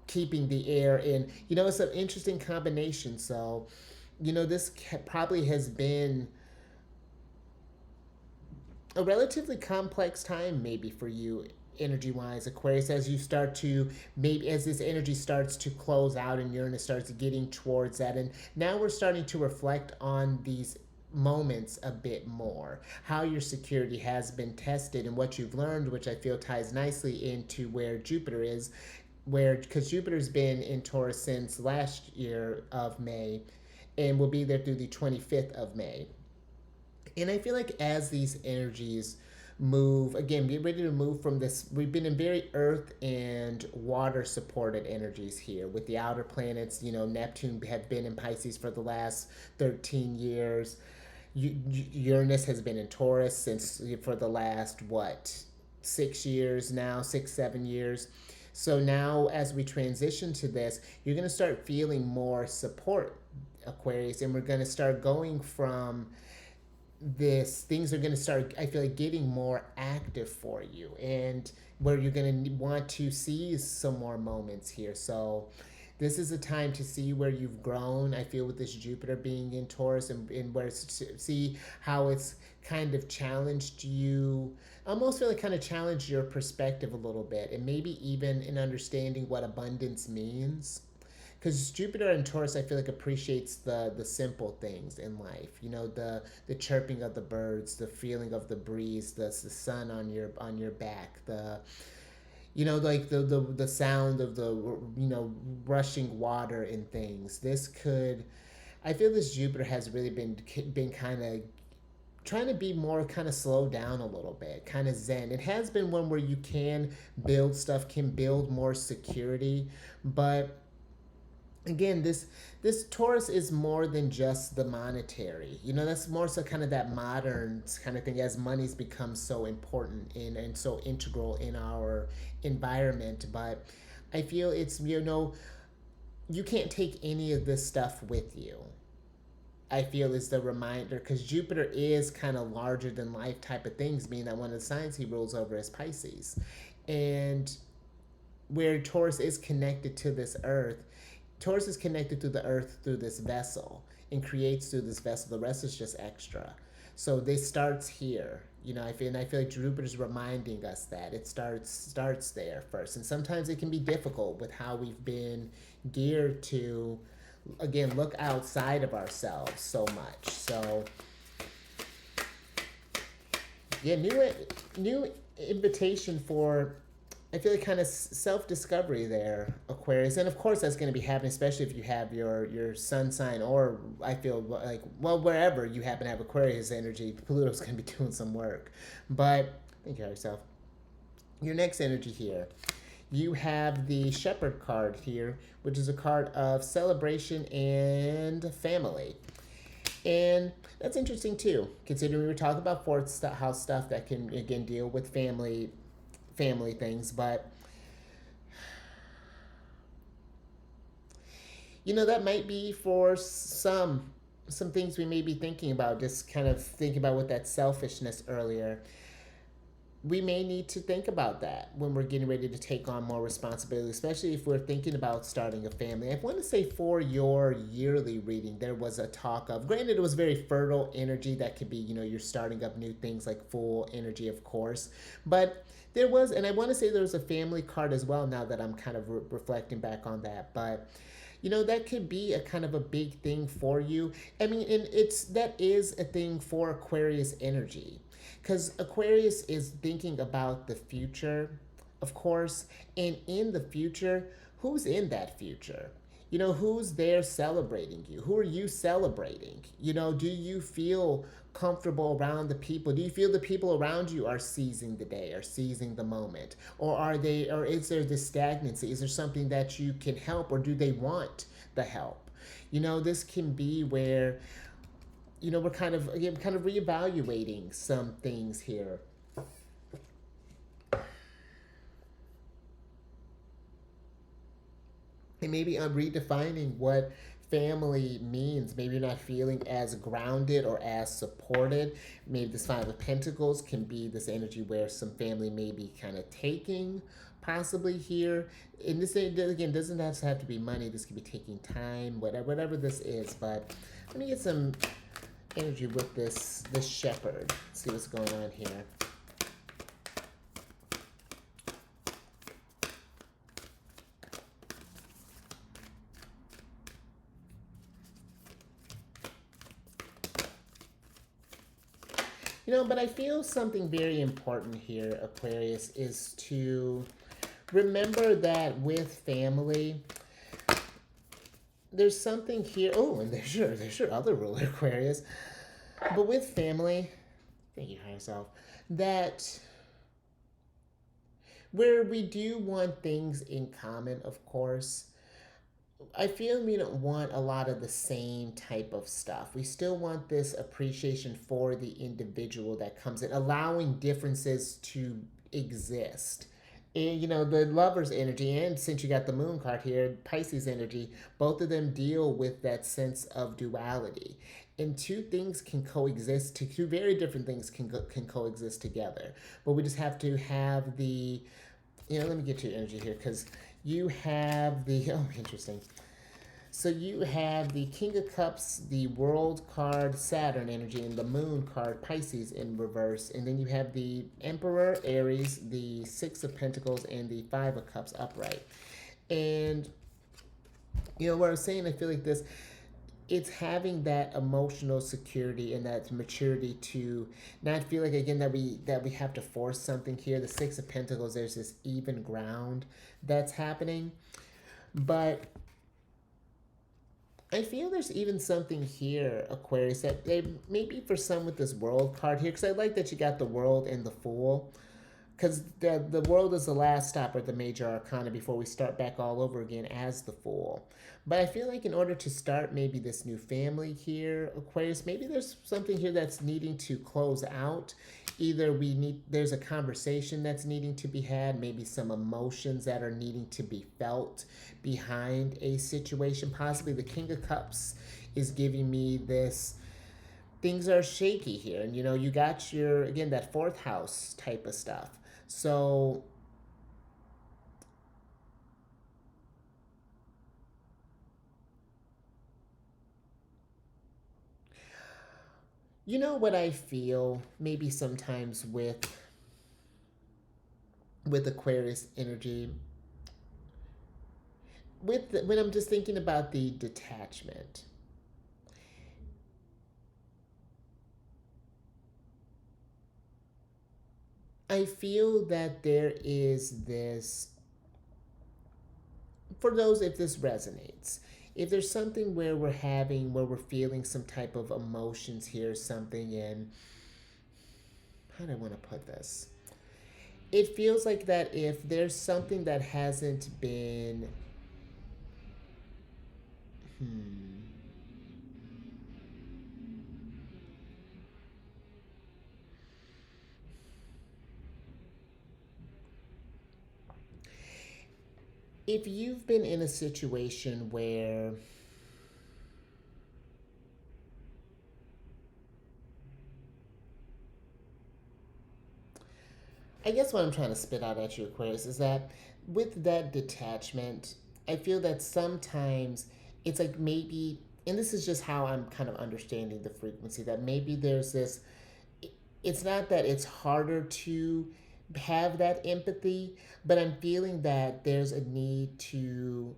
keeping the air in. It's an interesting combination. So, this probably has been a relatively complex time maybe for you, energy wise, Aquarius, as you start to, maybe as this energy starts to close out and Uranus starts getting towards that. And now we're starting to reflect on these moments a bit more, how your security has been tested and what you've learned, which I feel ties nicely into where Jupiter is, because Jupiter's been in Taurus since last year of May, and will be there through the 25th of May. And I feel like as these energies move, again, get ready to move from this, we've been in very earth and water supported energies here with the outer planets. Neptune had been in Pisces for the last 13 years. Uranus has been in Taurus since, for the last, 6 years now, 6-7 years. So now as we transition to this, you're going to start feeling more support, Aquarius, and we're going to start going from this, things are going to start, I feel like, getting more active for you, and where you're going to want to seize some more moments here. So this is a time to see where you've grown, I feel, with this Jupiter being in Taurus, and where see how it's kind of challenged you. I almost feel like kind of challenged your perspective a little bit, and maybe even in understanding what abundance means. Because Jupiter and Taurus, I feel like, appreciates the simple things in life. The chirping of the birds, the feeling of the breeze, the sun on your back, like the sound of the rushing water and things. I feel this Jupiter has really been kind of trying to be more kind of slow down a little bit, kind of zen. It has been one where you can build stuff, can build more security, but again, this Taurus is more than just the monetary. You know, that's more so kind of that modern kind of thing as money's become so important in and so integral in our environment. But I feel it's, you know, you can't take any of this stuff with you. I feel is the reminder because Jupiter is kind of larger than life type of things, being that one of the signs he rules over is Pisces. And where Taurus is connected to this earth, Taurus is connected to the earth through this vessel and creates through this vessel. The rest is just extra. So this starts here. You know, I feel like Jupiter's reminding us that it starts there first. And sometimes it can be difficult with how we've been geared to, again, look outside of ourselves so much. So yeah, new invitation for, I feel like, kind of self-discovery there, Aquarius. And of course that's going to be happening, especially if you have your sun sign, or I feel like, well, wherever you happen to have Aquarius energy, Pluto's going to be doing some work. But think of yourself. Your next energy here, you have the Shepherd card here, which is a card of celebration and family. And that's interesting too, considering we were talking about fourth house stuff that can, again, deal with family things. But you know, that might be for some things we may be thinking about, just kind of thinking about with that selfishness earlier. We may need to think about that when we're getting ready to take on more responsibility, especially if we're thinking about starting a family. I want to say for your yearly reading, there was a talk of, granted, it was very fertile energy that could be, you know, you're starting up new things, like full energy, of course. But there was, and I want to say there was a family card as well, now that I'm kind of reflecting back on that. But you know, that could be a kind of a big thing for you. I mean, and that is a thing for Aquarius energy, because Aquarius is thinking about the future, of course. And in the future, who's in that future? You know, who's there celebrating you? Who are you celebrating? You know, do you feel comfortable around the people? Do you feel the people around you are seizing the day, or seizing the moment? Or is there this stagnancy? Is there something that you can help, or do they want the help? You know, this can be where, you know, we're kind of, again, kind of reevaluating some things here. And maybe I'm redefining what family means. Maybe you're not feeling as grounded or as supported. Maybe this Five of Pentacles can be this energy where some family may be kind of taking, possibly here. And this, again, doesn't have to be money. This could be taking time, whatever this is. But let me get some energy with this shepherd. Let's see what's going on here. You know, but I feel something very important here, Aquarius, is to remember that with family, there's something here. Oh, and there's your other ruler, Aquarius. But with family, thank you, higher self, that where we do want things in common, of course, I feel we don't want a lot of the same type of stuff. We still want this appreciation for the individual that comes in, allowing differences to exist. And you know, the lover's energy, and since you got the moon card here, Pisces energy, both of them deal with that sense of duality. And two things can coexist, two very different things can coexist together. But we just have to have the, you know, let me get your energy here, because you have the, oh, interesting. So you have the King of Cups, the World card, Saturn energy, and the Moon card, Pisces, in reverse. And then you have the Emperor, Aries, the Six of Pentacles, and the Five of Cups upright. And, you know, what I was saying, I feel like this, it's having that emotional security and that maturity to not feel like, again, that we have to force something here. The Six of Pentacles, there's this even ground that's happening. But I feel there's even something here, Aquarius, that maybe for some with this World card here, because I like that you got the World and the Fool. because the world is the last stop at the major arcana before we start back all over again as the Fool. But I feel like in order to start maybe this new family here, Aquarius, maybe there's something here that's needing to close out. Either there's a conversation that's needing to be had, maybe some emotions that are needing to be felt behind a situation. Possibly the King of Cups is giving me this, things are shaky here. And you got your, again, that fourth house type of stuff. So you know what I feel maybe sometimes with Aquarius energy, when I'm just thinking about the detachment. I feel that there is this, for those, if this resonates, if there's something where we're feeling some type of emotions here, something in, how do I want to put this? It feels like that if there's something that hasn't been, if you've been in a situation where I guess what I'm trying to spit out at you, Aquarius, is that with that detachment, I feel that sometimes it's like maybe, and this is just how I'm kind of understanding the frequency, that maybe there's this, it's not that it's harder to have that empathy, but I'm feeling that there's a need to,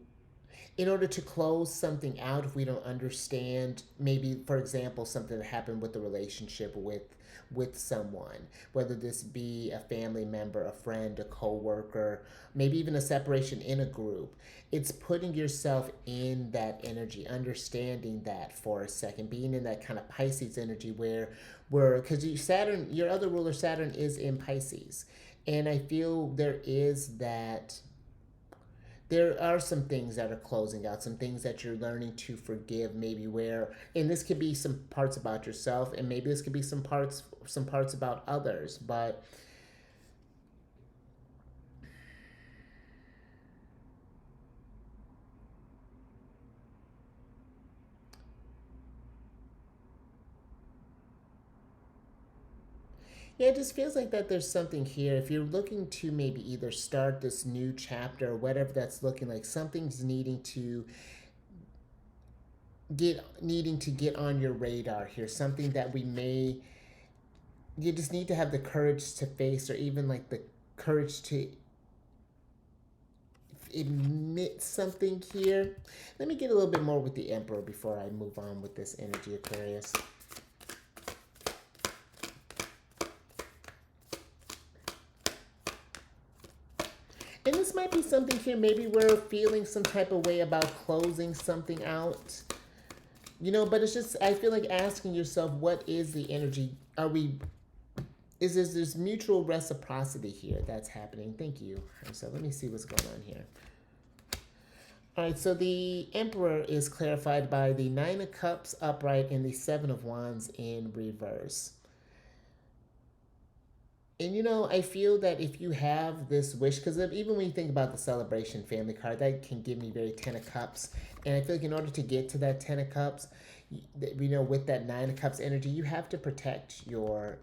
in order to close something out, if we don't understand, maybe for example something that happened with the relationship with someone, whether this be a family member, a friend, a co-worker, maybe even a separation in a group, it's putting yourself in that energy, understanding that for a second, being in that kind of Pisces energy where because Saturn, your other ruler Saturn, is in Pisces, and I feel there are some things that are closing out, some things that you're learning to forgive, maybe where, and this could be some parts about yourself, and maybe this could be some parts about others, but yeah, it just feels like that there's something here. If you're looking to maybe either start this new chapter or whatever that's looking like, something's needing to get on your radar here. Something that you just need to have the courage to face, or even like the courage to admit something here. Let me get a little bit more with the Emperor before I move on with this energy, Aquarius. And this might be something here, maybe we're feeling some type of way about closing something out. But it's just, I feel like asking yourself, what is the energy? Is this mutual reciprocity here that's happening? Thank you. So let me see what's going on here. All right, so the Emperor is clarified by the Nine of Cups upright and the Seven of Wands in reverse. And I feel that if you have this wish, because even when you think about the celebration family card, that can give me very Ten of Cups. And I feel like in order to get to that Ten of Cups, with that Nine of Cups energy, you have to protect your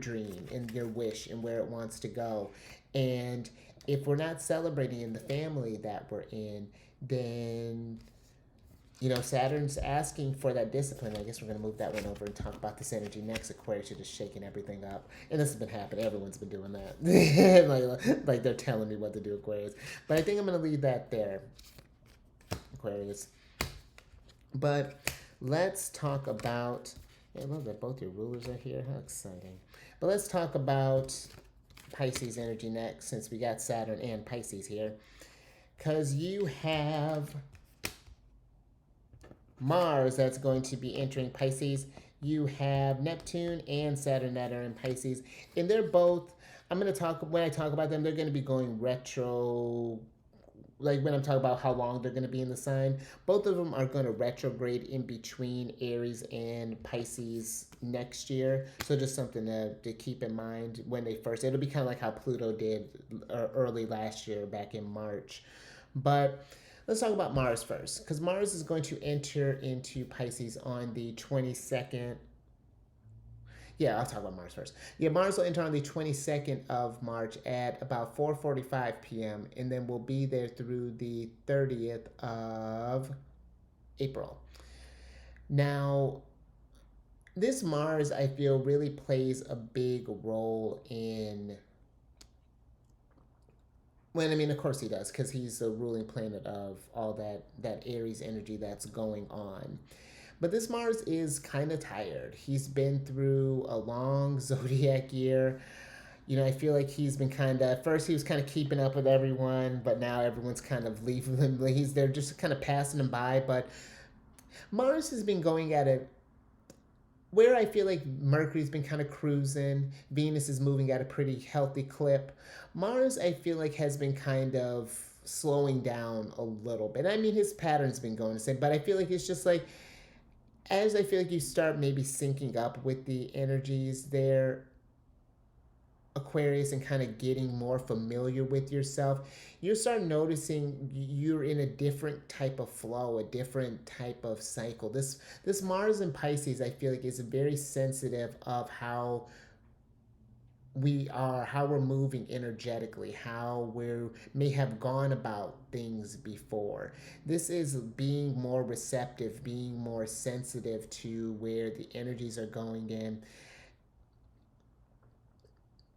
dream and your wish and where it wants to go. And if we're not celebrating in the family that we're in, then Saturn's asking for that discipline. I guess we're going to move that one over and talk about this energy next. Aquarius, you're just shaking everything up. And this has been happening. Everyone's been doing that. like they're telling me what to do, Aquarius. But I think I'm going to leave that there, Aquarius. But let's talk about, I love that both your rulers are here. How exciting. But let's talk about Pisces energy next, since we got Saturn and Pisces here. Because you have Mars that's going to be entering Pisces. You have Neptune and Saturn that are in Pisces. And they're both, I'm going to talk, when I talk about them, they're going to be going retro. Like when I'm talking about how long they're going to be in the sign, both of them are going to retrograde in between Aries and Pisces next year. So just something to keep in mind when they first, it'll be kind of like how Pluto did early last year back in March. But let's talk about Mars first, because Mars is going to enter into Pisces on the 22nd. Yeah, I'll talk about Mars first. Yeah, Mars will enter on the 22nd of March at about 4:45 p.m. and then we'll be there through the 30th of April. Now, this Mars, I feel, really plays a big role in. Well, I mean, of course he does, because he's the ruling planet of all that Aries energy that's going on. But this Mars is kind of tired. He's been through a long zodiac year. I feel like he's been kind of, at first he was kind of keeping up with everyone, but now everyone's kind of leaving him. They're just kind of passing him by. But Mars has been going at it where I feel like Mercury's been kind of cruising, Venus is moving at a pretty healthy clip. Mars, I feel like, has been kind of slowing down a little bit. I mean, his pattern's been going the same, but I feel like it's just like, as I feel like you start maybe syncing up with the energies there, Aquarius, and kind of getting more familiar with yourself, you start noticing you're in a different type of flow, a different type of cycle. This Mars in Pisces, I feel like, is very sensitive of how we're moving energetically, how we may have gone about things before. This is being more receptive, being more sensitive to where the energies are going in.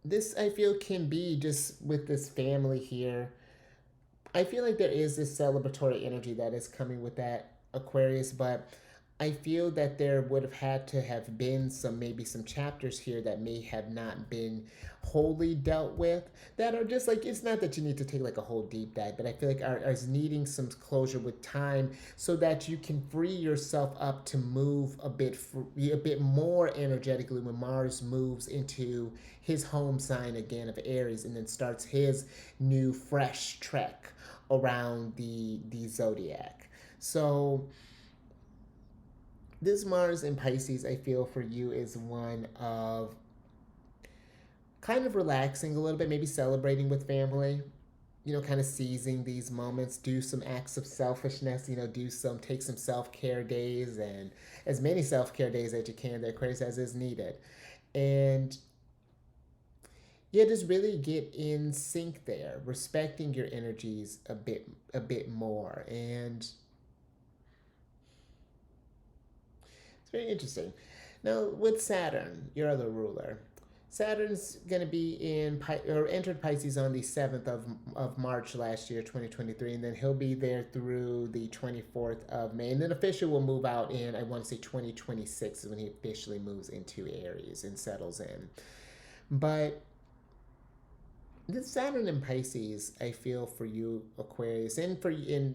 This, I feel, can be just with this family here. I feel like there is this celebratory energy that is coming with that Aquarius, but I feel that there would have had to have been maybe some chapters here that may have not been wholly dealt with, that are just like, it's not that you need to take like a whole deep dive, but I feel like are needing some closure with time so that you can free yourself up to move a bit more energetically when Mars moves into his home sign again of Aries and then starts his new fresh trek around the zodiac. So this Mars in Pisces, I feel, for you is one of kind of relaxing a little bit, maybe celebrating with family, kind of seizing these moments, do some acts of selfishness, take some self care days, and as many self care days as you can, that Aquarius, as is needed. And yeah, just really get in sync there, respecting your energies a bit more. And it's very interesting. Now, with Saturn, your other ruler, Saturn's going to be entered Pisces on the 7th of March last year, 2023, and then he'll be there through the 24th of May. And then officially will move out in, I want to say 2026 is when he officially moves into Aries and settles in. But this Saturn in Pisces, I feel, for you, Aquarius, and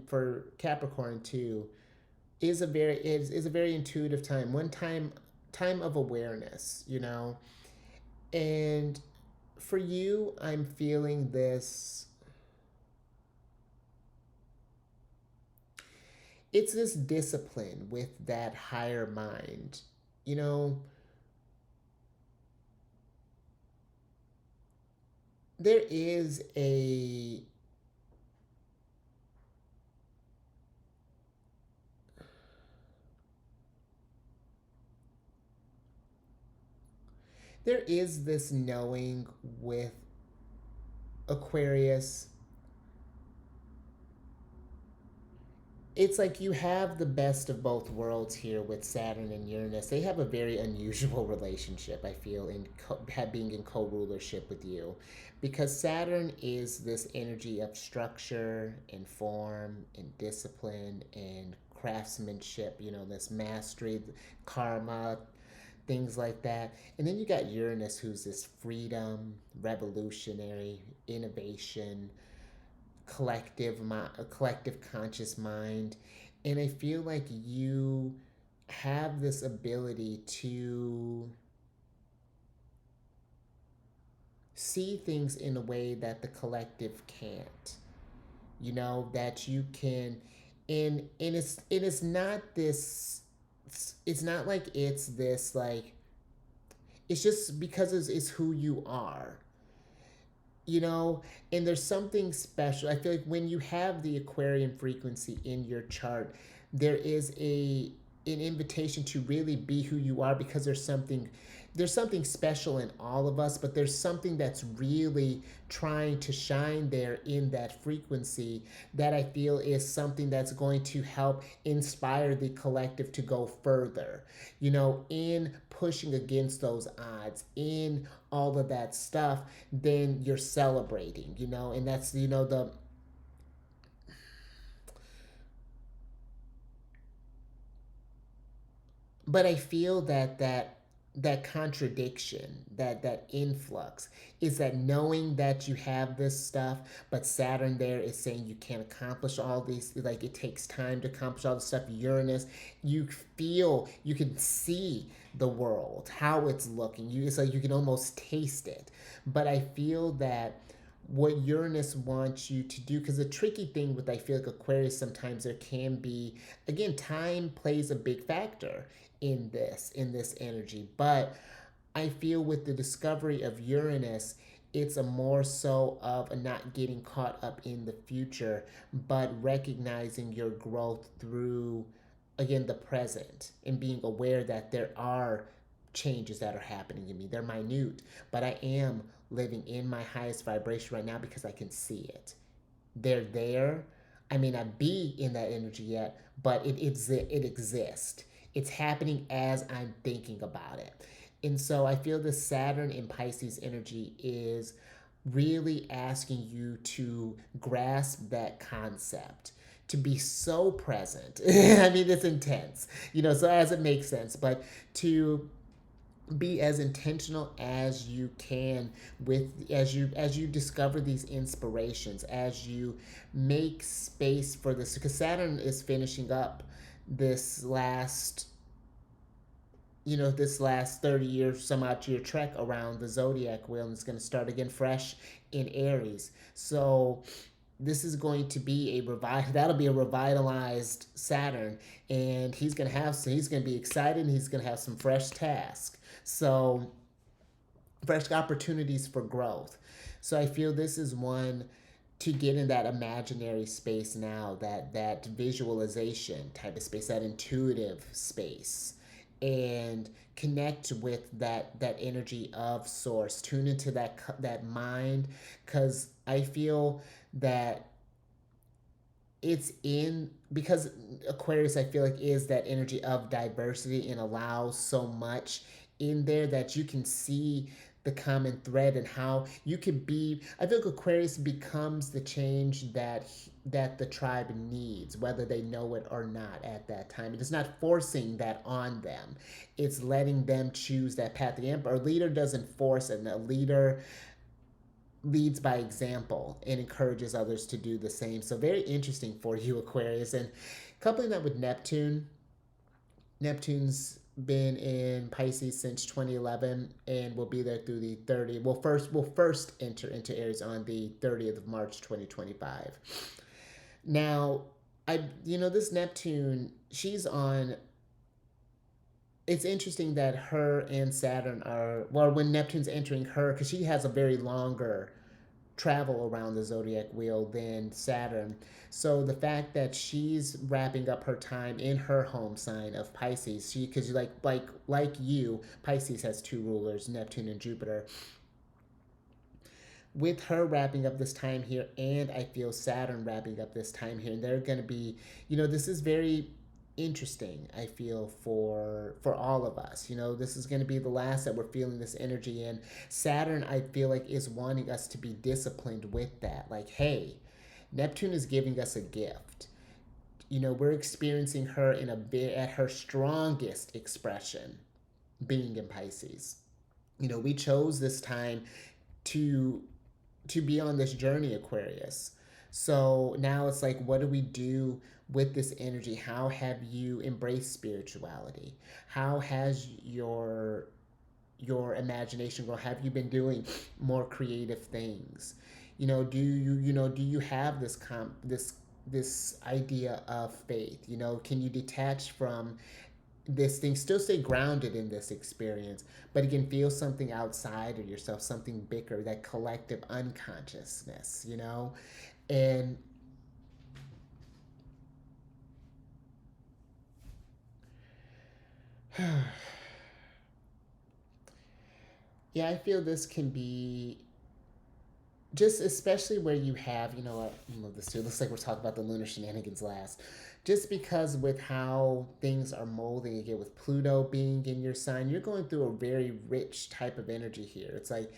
for Capricorn too, is a very intuitive time. One time of awareness, And for you, I'm feeling this. It's this discipline with that higher mind. You know, there is a there is this knowing with Aquarius. It's like you have the best of both worlds here with Saturn and Uranus. They have a very unusual relationship, I feel, in being in co-rulership with you, because Saturn is this energy of structure and form and discipline and craftsmanship, this mastery, karma, things like that. And then you got Uranus, who's this freedom, revolutionary, innovation, a collective conscious mind. And I feel like you have this ability to see things in a way that the collective can't. You know, that you can, and it's not this, it's not like it's this like, it's just because it's who you are, you know. And there's something special, I feel like, when you have the Aquarian frequency in your chart. There is an invitation to really be who you are, because there's something special in all of us, but there's something that's really trying to shine there in that frequency, that I feel is something that's going to help inspire the collective to go further, you know, in pushing against those odds, in all of that stuff. Then you're celebrating, you know. And that's, you know, the, but I feel that that contradiction, that influx, is that knowing that you have this stuff, but Saturn there is saying you can't accomplish all these, like it takes time to accomplish all this stuff. Uranus, you feel, you can see the world, how it's looking. It's like you can almost taste it. But I feel that what Uranus wants you to do, because the tricky thing with, I feel like, Aquarius, sometimes there can be, again, time plays a big factor in this energy. But I feel with the discovery of Uranus, it's a more so of a not getting caught up in the future, but recognizing your growth through, again, the present, and being aware that there are changes that are happening in me. They're minute, but I am living in my highest vibration right now because I can see it. They're there. I may not be in that energy yet, but it exists. It's happening as I'm thinking about it. And so I feel the Saturn in Pisces energy is really asking you to grasp that concept, to be so present. I mean, it's intense, you know, so as it makes sense, but to be as intentional as you can with, as you discover these inspirations, as you make space for this, because Saturn is finishing up this last, you know, this last 30 years, some odd year trek around the zodiac wheel, and it's going to start again fresh in Aries. So this is going to be that'll be a revitalized Saturn, and he's going to be excited, and he's going to have some fresh tasks. So fresh opportunities for growth. So I feel this is one to get in that imaginary space now, that visualization type of space, that intuitive space, and connect with that energy of source. Tune into that mind, because I feel that it's in, because Aquarius, I feel like, is that energy of diversity, and allows so much in there that you can see the common thread, and how you could be, I feel like Aquarius becomes the change that the tribe needs, whether they know it or not at that time. It is not forcing that on them. It's letting them choose that path. Our leader doesn't force it. And a leader leads by example and encourages others to do the same. So very interesting for you, Aquarius. And coupling that with Neptune, Neptune's been in Pisces since 2011, and will be there through the 30th. We'll first enter into Aries on the 30th of March 2025. Now, this Neptune, she's on. It's interesting that her and Saturn are, well, when Neptune's entering her, because she has a very longer travel around the zodiac wheel than Saturn. So the fact that she's wrapping up her time in her home sign of Pisces, because like you, Pisces has two rulers, Neptune and Jupiter. With her wrapping up this time here, and I feel Saturn wrapping up this time here, and they're going to be, this is very interesting, I feel, for all of us. This is going to be the last that we're feeling this energy in. Saturn, I feel like, is wanting us to be disciplined with that. Like, hey, Neptune is giving us a gift. We're experiencing her in a bit at her strongest expression, being in Pisces. We chose this time to be on this journey, Aquarius. So now it's like, what do we do with this energy? How have you embraced spirituality? How has your your imagination grow? Have you been doing more creative things? Do you have this idea of faith? Can you detach from this thing, still stay grounded in this experience, but you can feel something outside of yourself, something bigger, that collective unconsciousness. And yeah, I feel this can be just, especially where you have, what, this too. Looks like we're talking about the lunar shenanigans last. Just because with how things are molding again, with Pluto being in your sign, you're going through a very rich type of energy here. It's like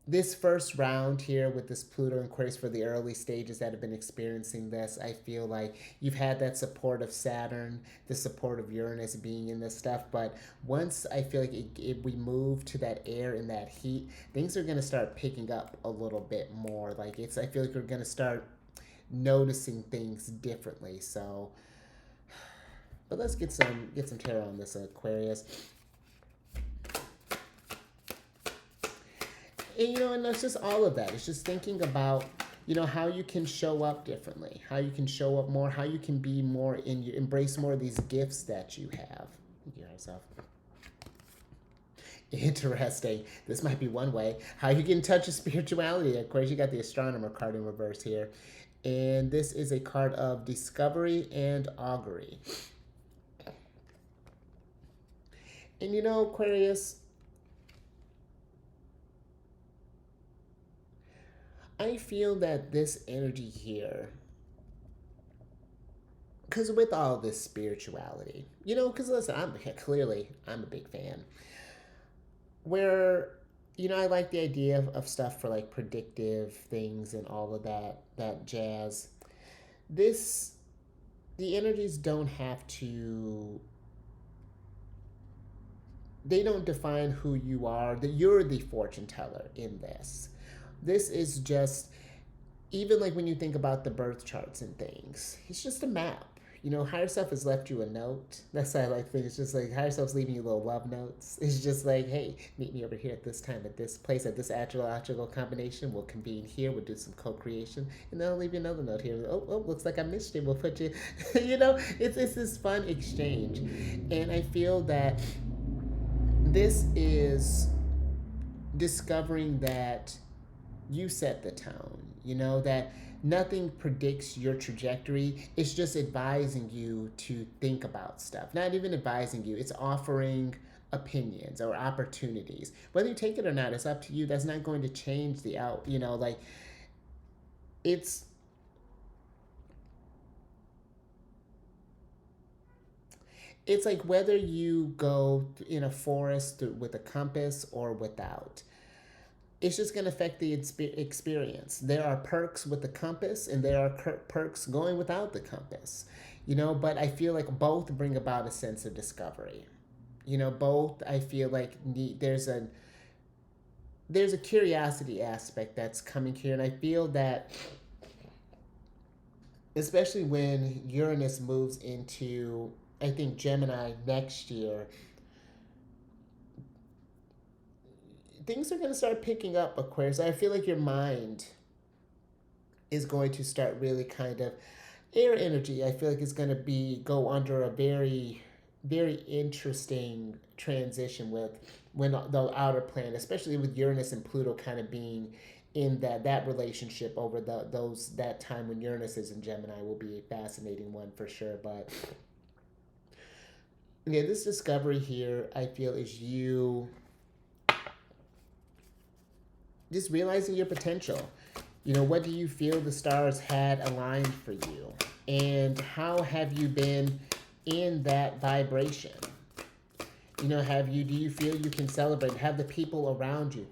this first round here with this Pluto and Aquarius, for the early stages that have been experiencing this, I feel like you've had that support of Saturn, the support of Uranus being in this stuff. But once I feel like if we move to that air and that heat, things are going to start picking up a little bit more. I feel like we're going to start noticing things differently. So, but let's get some tarot on this Aquarius. And that's just all of that. It's just thinking about, how you can show up differently, how you can show up more, how you can be more embrace more of these gifts that you have. You yourself. Interesting. This might be one way. How you get in touch with spirituality. Of course, you got the astronomer card in reverse here. And this is a card of discovery and augury. And Aquarius, I feel that this energy here, because with all this spirituality, because listen, I'm a big fan. Where, I like the idea of stuff for like predictive things and all of that jazz. The energies don't have to. They don't define who you are. That you're the fortune teller in this. This is just, even like when you think about the birth charts and things, it's just a map. Higher self has left you a note. That's how I like things. It's just like higher self's leaving you little love notes. It's just like, hey, meet me over here at this time, at this place, at this astrological combination. We'll convene here. We'll do some co-creation, and then I'll leave you another note here. Oh, looks like I missed you. We'll put you. It's this fun exchange, and I feel that this is discovering that you set the tone, that nothing predicts your trajectory. It's just advising you to think about stuff. Not even advising you, it's offering opinions or opportunities. Whether you take it or not, it's up to you. That's not going to change the out, it's it's like whether you go in a forest with a compass or without. It's just going to affect the experience. There are perks with the compass, and there are perks going without the compass. But I feel like both bring about a sense of discovery. Both, I feel like there's a curiosity aspect that's coming here, and I feel that, especially when Uranus moves into, I think, Gemini next year, things are going to start picking up, Aquarius. I feel like your mind is going to start really kind of air energy. I feel like it's going to go under a very, very interesting transition with when the outer planet, especially with Uranus and Pluto kind of being in that relationship over that time when Uranus is in Gemini, will be a fascinating one for sure. But yeah, this discovery here, I feel, is you just realizing your potential. What do you feel the stars had aligned for you? And how have you been in that vibration? Do you feel you can celebrate? Have the people around you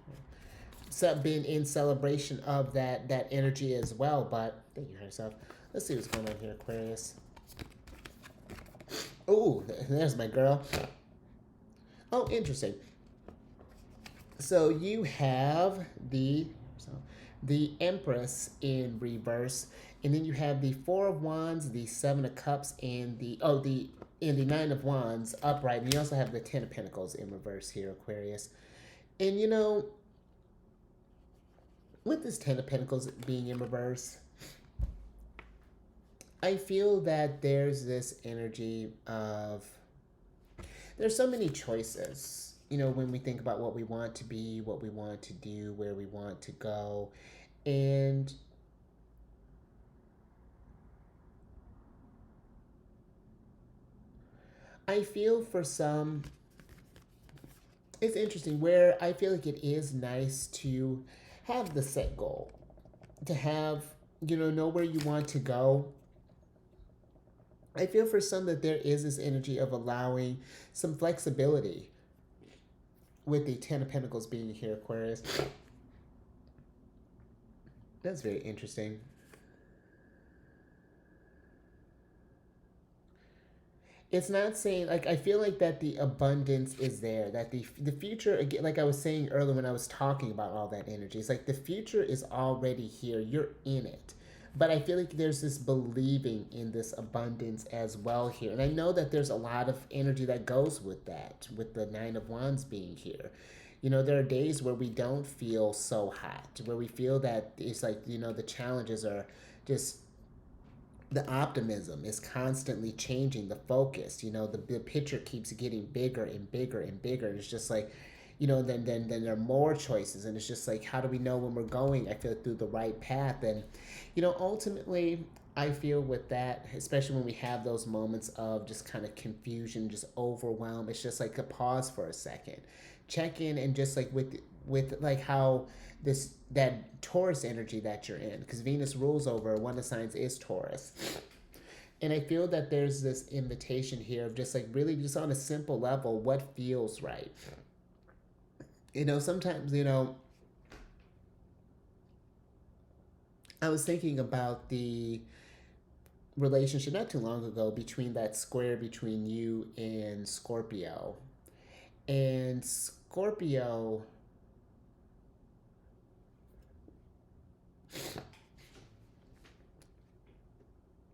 been in celebration of that energy as well? But thank you, yourself. Let's see what's going on here, Aquarius. Oh, there's my girl. Oh, interesting. So you have the Empress in reverse, and then you have the Four of Wands, the Seven of Cups, and the and the Nine of Wands upright, and you also have the Ten of Pentacles in reverse here, Aquarius. And with this Ten of Pentacles being in reverse, I feel that there's this energy of there's so many choices. When we think about what we want to be, what we want to do, where we want to go, and I feel for some, it's interesting where I feel like it is nice to have the set goal, to have, know where you want to go. I feel for some that there is this energy of allowing some flexibility with the Ten of Pentacles being here, Aquarius. That's very interesting. It's not saying, like, I feel like that the abundance is there, that the future, again, like I was saying earlier when I was talking about all that energy, it's like the future is already here, you're in it. But I feel like there's this believing in this abundance as well here. And I know that there's a lot of energy that goes with that, with the Nine of Wands being here. There are days where we don't feel so hot, where we feel that it's like, the challenges are just, the optimism is constantly changing, the focus, the picture keeps getting bigger and bigger and bigger. And it's just like, then there are more choices, and it's just like, how do we know when we're going, I feel, through the right path? And ultimately, I feel with that, especially when we have those moments of just kind of confusion, just overwhelm, it's just like a pause for a second, check in, and just like with like how that Taurus energy that you're in, because Venus rules over one of the signs is Taurus. And I feel that there's this invitation here of just like really just on a simple level, what feels right. Sometimes, I was thinking about the relationship not too long ago between that square between you and Scorpio. And Scorpio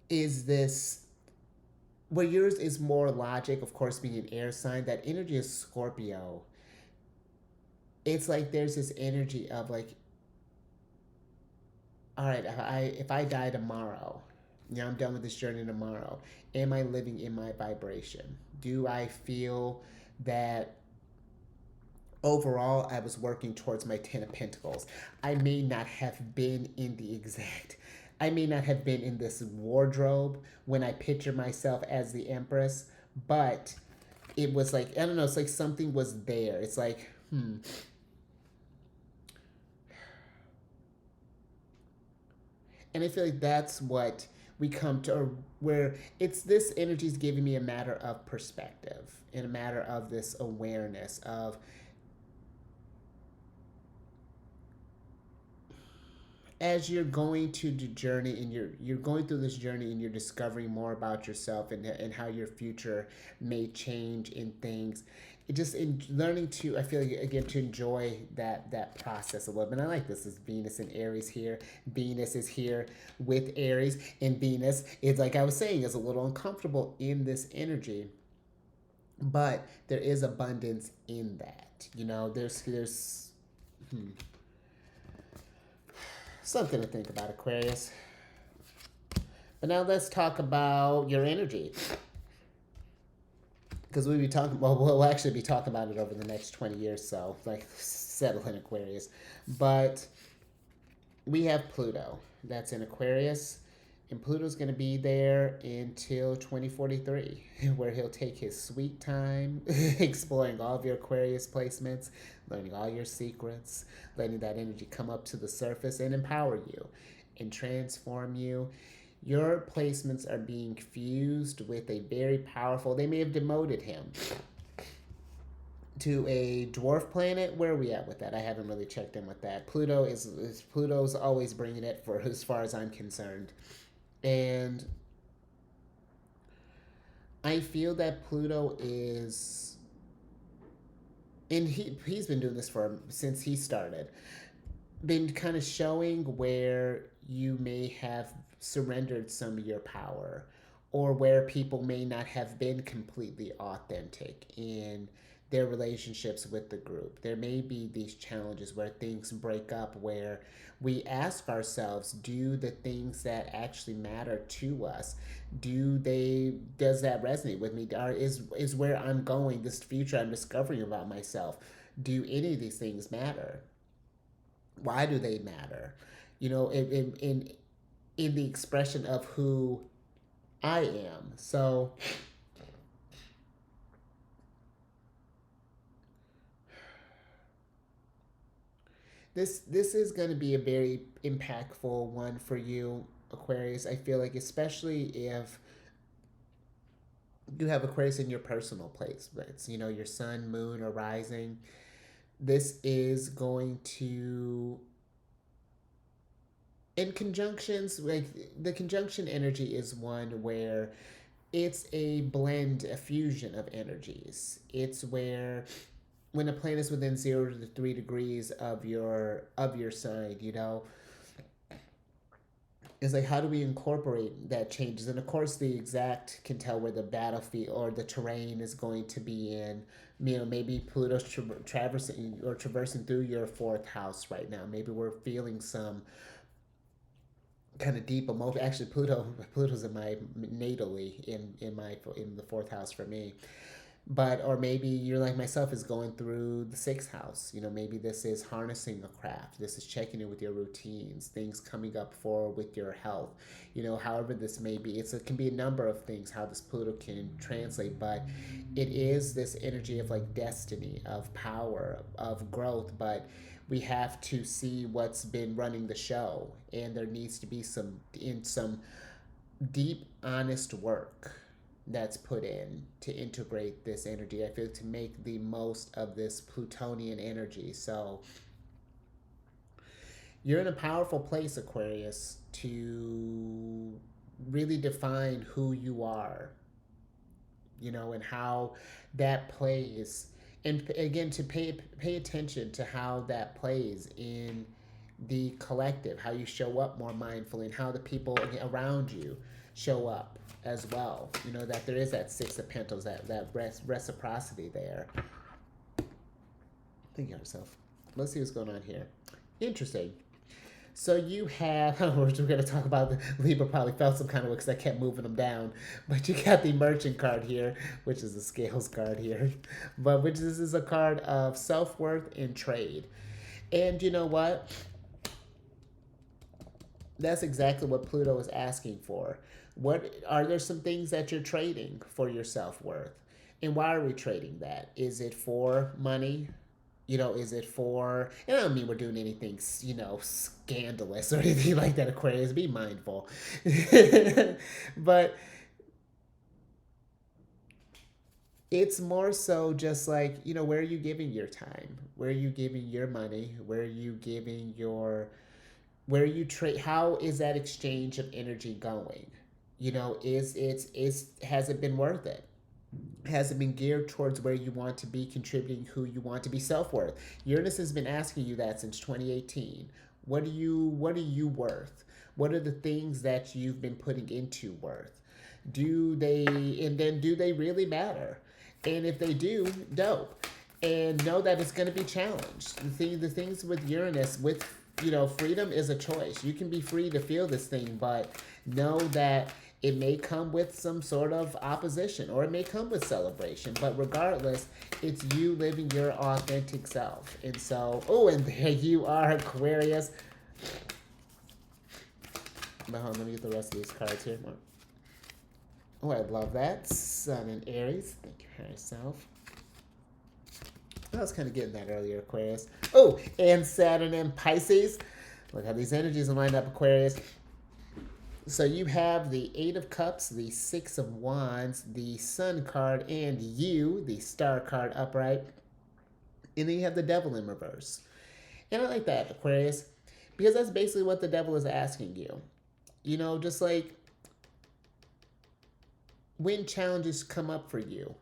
is this, where yours is more logic, of course, being an air sign, that energy is Scorpio. It's like there's this energy of like, all right, if I die tomorrow, I'm done with this journey tomorrow, am I living in my vibration? Do I feel that overall I was working towards my Ten of Pentacles? I may not have been in the exact, I may not have been in this wardrobe when I picture myself as the Empress, but it was like, I don't know, it's like something was there. It's like, And I feel like that's what we come to, or where it's this energy is giving me a matter of perspective and a matter of this awareness of, as you're going to the journey and you're going through this journey and you're discovering more about yourself and how your future may change in things, it just in learning to, I feel like, again, to enjoy that process a little bit. And I like this is Venus and Aries here. Venus is here with Aries, and Venus is, like I was saying, is a little uncomfortable in this energy, but there is abundance in that. There's something to think about, Aquarius. But now let's talk about your energy, because we'll actually be talking about it over the next 20 years, so like settle in, Aquarius. But we have Pluto that's in Aquarius, and Pluto's going to be there until 2043, where he'll take his sweet time exploring all of your Aquarius placements, learning all your secrets, letting that energy come up to the surface and empower you and transform you. Your placements are being fused with a very powerful, they may have demoted him to a dwarf planet. Where are we at with that? I haven't really checked in with that. Pluto's always bringing it, for as far as I'm concerned. And I feel that Pluto is, and he's been doing this since he started, been kind of showing where you may have surrendered some of your power, or where people may not have been completely authentic in their relationships with the group. There may be these challenges where things break up, where we ask ourselves, do the things that actually matter to us, does that resonate with me? Is where I'm going, this future I'm discovering about myself, do any of these things matter? Why do they matter? In the expression of who I am. So this is going to be a very impactful one for you, Aquarius. I feel like, especially if you have Aquarius in your personal place, but it's, your sun, moon, or rising. This is going to, in conjunctions, like the conjunction energy is one where it's a blend, a fusion of energies. It's where when a planet is within 0 to 3 degrees of your sign, it's like, how do we incorporate that changes? And of course, the exact can tell where the battlefield or the terrain is going to be in. Maybe Pluto's traversing through your fourth house right now. Maybe we're feeling some kind of deep emotion. Actually, Pluto's in my natally in the fourth house for me. But, or maybe you're like myself, is going through the sixth house. Maybe this is harnessing a craft. This is checking in with your routines, things coming up for with your health. However this may be, it can be a number of things how this Pluto can translate, but it is this energy of like destiny, of power, of growth. But we have to see what's been running the show, and there needs to be some deep, honest work that's put in to integrate this energy. I feel, to make the most of this Plutonian energy. So you're in a powerful place, Aquarius, to really define who you are, and how that plays. And again, to pay attention to how that plays in the collective, how you show up more mindfully, and how the people around you show up as well. That there is that Six of Pentacles, that reciprocity there. Think of yourself. Let's see what's going on here. Interesting. So you have, we're going to talk about the Libra probably felt some kind of way because I kept moving them down. But you got the Merchant card here, which is a Scales card here. But this is a card of self-worth and trade. And you know what? That's exactly what Pluto is asking for. What are there some things that you're trading for your self-worth? And why are we trading that? Is it for money? Is it for, and I don't mean we're doing anything, scandalous or anything like that, Aquarius. Be mindful. But it's more so just like, where are you giving your time? Where are you giving your money? Where are you giving where you trade? How is that exchange of energy going? Has it been worth it? Has it been geared towards where you want to be, contributing who you want to be, self-worth? Uranus has been asking you that since 2018. What are you worth? What are the things that you've been putting into worth? Do they really matter? And if they do, dope. And know that it's going to be challenged. The things with Uranus, with freedom is a choice. You can be free to feel this thing, but know that it may come with some sort of opposition, or it may come with celebration. But regardless, it's you living your authentic self. And so, and there you are, Aquarius. But hold on, let me get the rest of these cards here. Oh, I love that. Sun and Aries. Thank you for yourself. I was kind of getting that earlier, Aquarius. Oh, and Saturn and Pisces. Look how these energies are lined up, Aquarius. So you have the Eight of Cups, the Six of Wands, the Sun card, and the Star card upright. And then you have the Devil in reverse. And I like that, Aquarius, because that's basically what the Devil is asking you. Just like when challenges come up for you,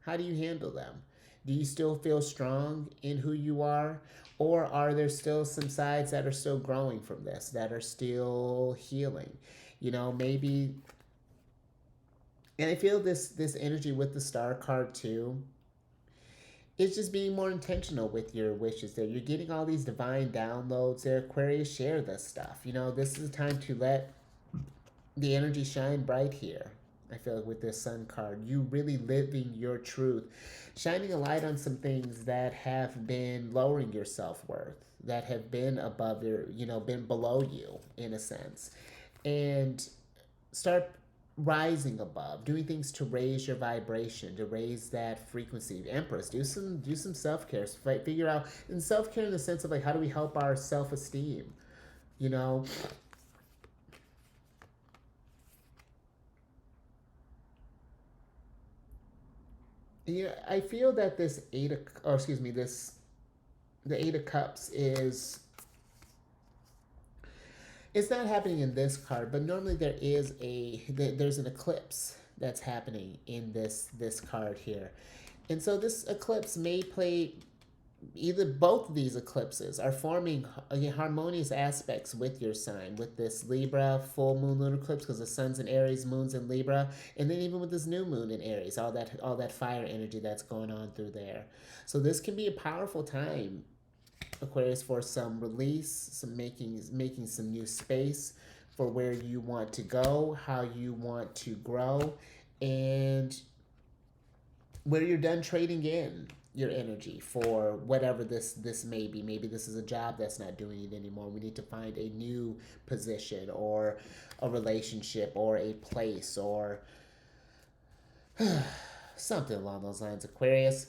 how do you handle them? Do you still feel strong in who you are? Or are there still some sides that are still growing from this, that are still healing? Maybe And I feel this energy with the star card too. It's just being more intentional with your wishes there. You're getting all these divine downloads there. Aquarius, share this stuff. You know, this is the time to let the energy shine bright here. I feel like with this sun card, you really living your truth, shining a light on some things that have been lowering your self-worth, that have been above your, been below you in a sense. And start rising above, doing things to raise your vibration, to raise that frequency. Empress, do some self-care. Figure out, in self-care in the sense of like, how do we help our self-esteem, you know? Yeah, I feel that this the Eight of Cups is, it's not happening in this card, but normally there's an eclipse that's happening in this card here. And so this eclipse may play, either both of these eclipses are forming harmonious aspects with your sign, with this Libra full moon lunar eclipse, because the sun's in Aries, moon's in Libra, and then even with this new moon in Aries, all that fire energy that's going on through there. So this can be a powerful time, Aquarius, for some release, some making some new space for where you want to go, how you want to grow, and where you're done trading in your energy for whatever this may be. Maybe this is a job that's not doing it anymore. We need to find a new position or a relationship or a place or something along those lines, Aquarius.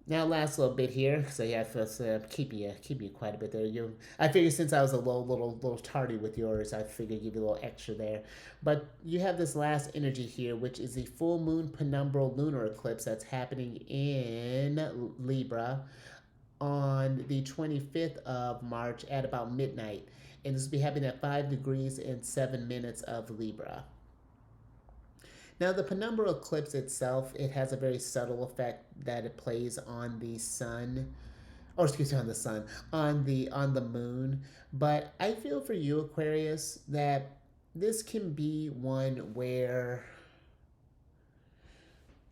Now, last little bit here, so yeah, I feel keep you quite a bit there. I figured since I was a little tardy with yours, I figured give you a little extra there. But you have this last energy here, which is the full moon penumbral lunar eclipse that's happening in Libra on the 25th of March at about midnight, and this will be happening at 5 degrees and 7 minutes of Libra. Now, the penumbral eclipse itself, it has a very subtle effect that it plays on the sun, or excuse me, on the sun, on the moon. But I feel for you, Aquarius, that this can be one where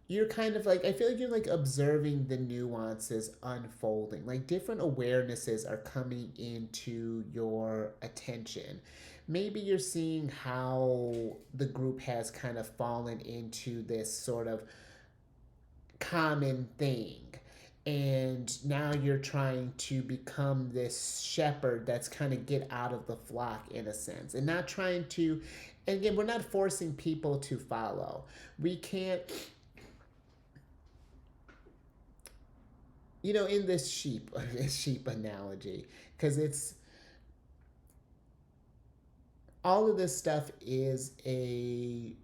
you're kind of like, I feel like you're like observing the nuances unfolding. Like different awarenesses are coming into your attention. Maybe you're seeing how the group has kind of fallen into this sort of common thing. And now you're trying to become this shepherd that's kind of get out of the flock in a sense. And not trying to, and again, we're not forcing people to follow. We can't, in this sheep analogy, because it's, all of this stuff is a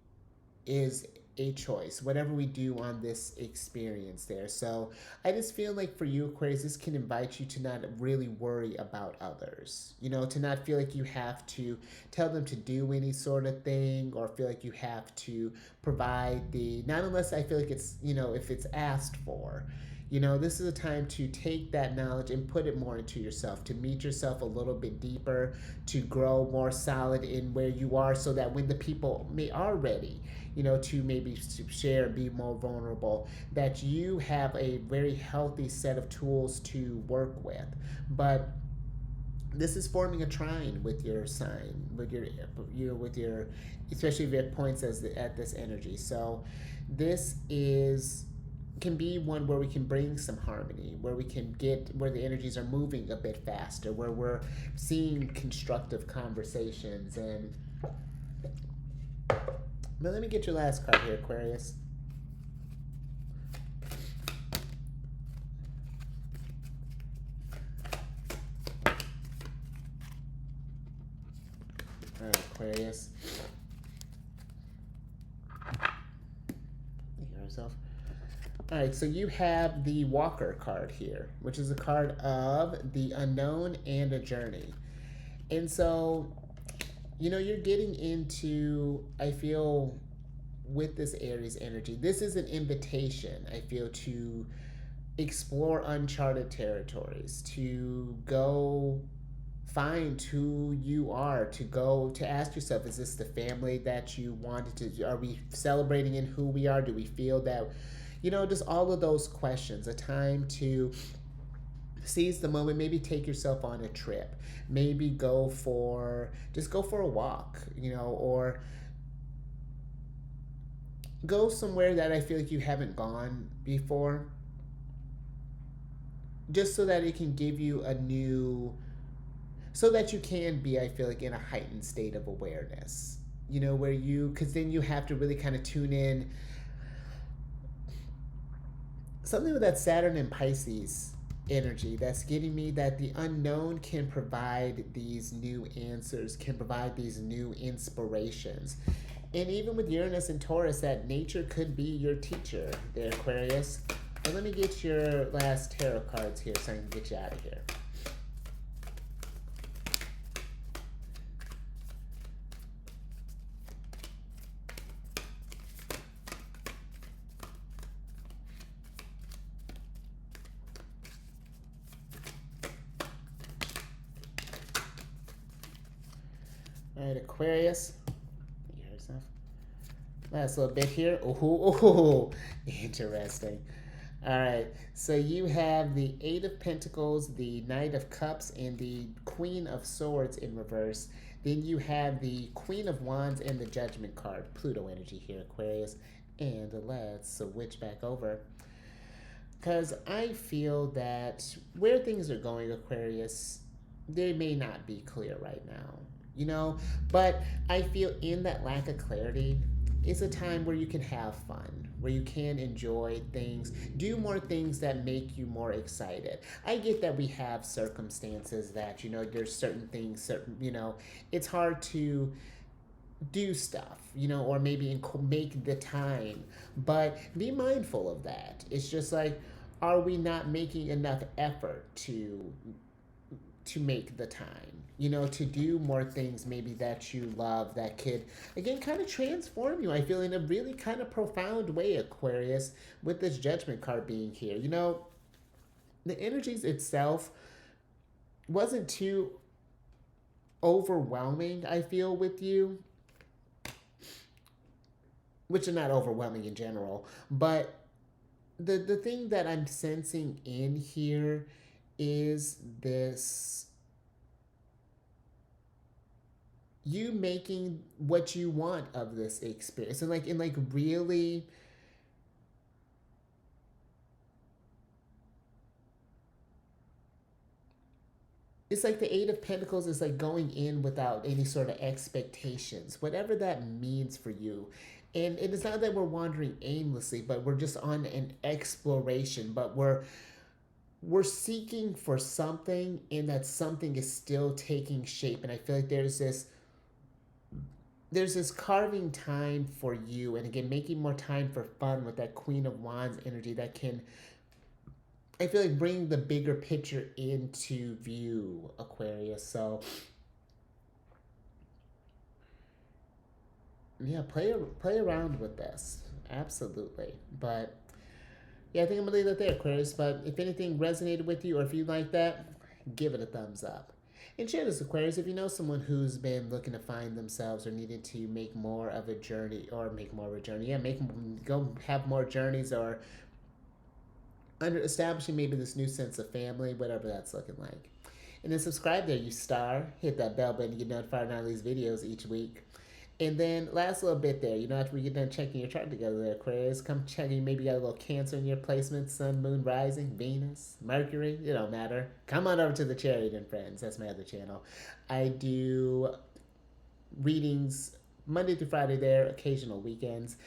choice, whatever we do on this experience there. So I just feel like for you, Aquarius, this can invite you to not really worry about others, to not feel like you have to tell them to do any sort of thing, or feel like you have to provide not unless I feel like it's, if it's asked for. This is a time to take that knowledge and put it more into yourself, to meet yourself a little bit deeper, to grow more solid in where you are, so that when the people are ready, to maybe share, be more vulnerable, that you have a very healthy set of tools to work with. But this is forming a trine with your sign, with your, especially if it points at this energy. So this can be one where we can bring some harmony, where we can get where the energies are moving a bit faster, where we're seeing constructive conversations. And but let me get your last card here, Aquarius. All right, Aquarius. Take yourself. All right, so you have the Walker card here, which is a card of the unknown and a journey. And so, you're getting into, I feel, with this Aries energy, this is an invitation, I feel, to explore uncharted territories, to go find who you are, to go to ask yourself, is this the family that you wanted to, are we celebrating in who we are? Do we feel that, just all of those questions, a time to seize the moment, maybe take yourself on a trip, maybe just go for a walk, or go somewhere that I feel like you haven't gone before, just so that it can give you so that you can be, I feel like, in a heightened state of awareness, because then you have to really kind of tune in. Something with that Saturn and Pisces energy that's getting me that the unknown can provide these new answers, can provide these new inspirations. And even with Uranus and Taurus, that nature could be your teacher there, Aquarius. And let me get your last tarot cards here so I can get you out of here. All right, Aquarius. You hear yourself? Last little bit here. Oh, interesting. All right, so you have the Eight of Pentacles, the Knight of Cups, and the Queen of Swords in reverse. Then you have the Queen of Wands and the Judgment card. Pluto energy here, Aquarius. And let's switch back over. Because I feel that where things are going, Aquarius, they may not be clear right now. But I feel in that lack of clarity, it's a time where you can have fun, where you can enjoy things, do more things that make you more excited. I get that we have circumstances that, there's certain things, it's hard to do stuff, or maybe make the time, but be mindful of that. It's just like, are we not making enough effort to make the time, to do more things maybe that you love that could, again, kind of transform you, I feel, in a really kind of profound way, Aquarius, with this Judgment card being here. The energies itself wasn't too overwhelming, I feel, with you, which are not overwhelming in general, but the thing that I'm sensing in here is this, you making what you want of this experience, and really, it's like the Eight of Pentacles is like going in without any sort of expectations, whatever that means for you. And it is not that we're wandering aimlessly, but we're just on an exploration, but we're seeking for something, and that something is still taking shape. And I feel like there's this carving time for you, and again, making more time for fun with that Queen of Wands energy that can, I feel like, bring the bigger picture into view, Aquarius. So yeah, play around with this, absolutely. But yeah, I think I'm gonna leave that there, Aquarius. But if anything resonated with you, or if you like that, give it a thumbs up. And share this, Aquarius, if you know someone who's been looking to find themselves or needed to make more of a journey, go have more journeys, or establishing maybe this new sense of family, whatever that's looking like. And then subscribe there, you star. Hit that bell button to get notified when I release videos each week. And then last little bit there, after we get done checking your chart together there, Aquarius, come checking, maybe you got a little Cancer in your placement, Sun, Moon, Rising, Venus, Mercury, it don't matter. Come on over to the Charity then, friends. That's my other channel. I do readings Monday through Friday there, occasional weekends.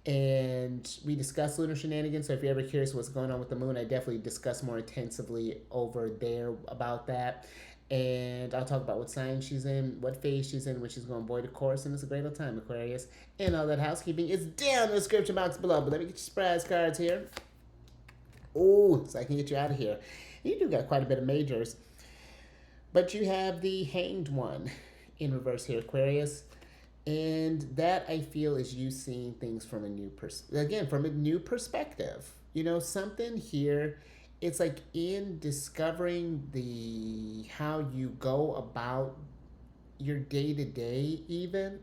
And we discuss lunar shenanigans, so if you're ever curious what's going on with the moon, I definitely discuss more intensively over there about that. And I'll talk about what sign she's in, what phase she's in, when she's going void of course, and it's a great old time, Aquarius. And all that housekeeping is down in the description box below. But let me get your surprise cards here. Oh, so I can get you out of here. You do got quite a bit of majors. But you have the Hanged One in reverse here, Aquarius. And that, I feel, is you seeing things from a new perspective. Something here it's like in discovering the how you go about your day to day, even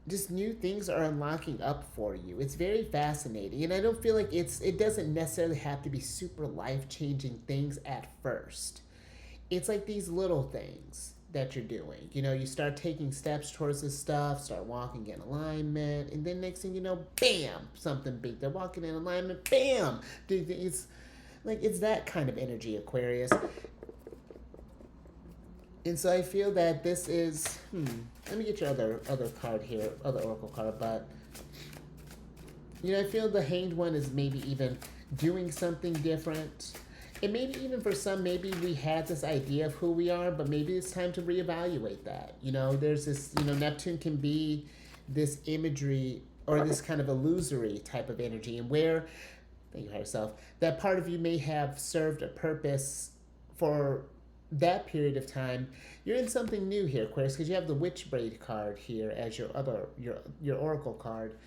just new things are unlocking up for you. It's very fascinating, and I don't feel like it doesn't necessarily have to be super life changing things at first. It's like these little things that you're doing. You know, you start taking steps towards this stuff, start walking in alignment, and then next thing you know, bam, something big. They're walking in alignment, bam. It's like it's that kind of energy, Aquarius. And so I feel that this is. Let me get your other card here, other oracle card. But you know, I feel the Hanged One is maybe even doing something different. And maybe even for some, maybe we had this idea of who we are, but maybe it's time to reevaluate that. You know, there's this, you know, Neptune can be this imagery or this kind of illusory type of energy, and where, thank you, higher self, that part of you may have served a purpose for that period of time. You're in something new here, Aquarius, because you have the Witch Braid card here as your oracle card.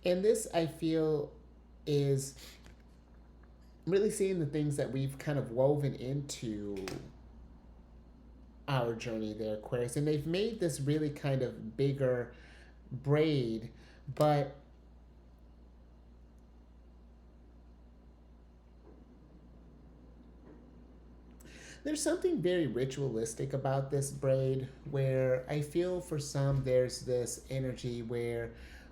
And this, I feel, is really seeing the things that we've kind of woven into our journey there, Aquarius. And they've made this really kind of bigger braid, but there's something very ritualistic about this braid, where I feel for some there's this energy where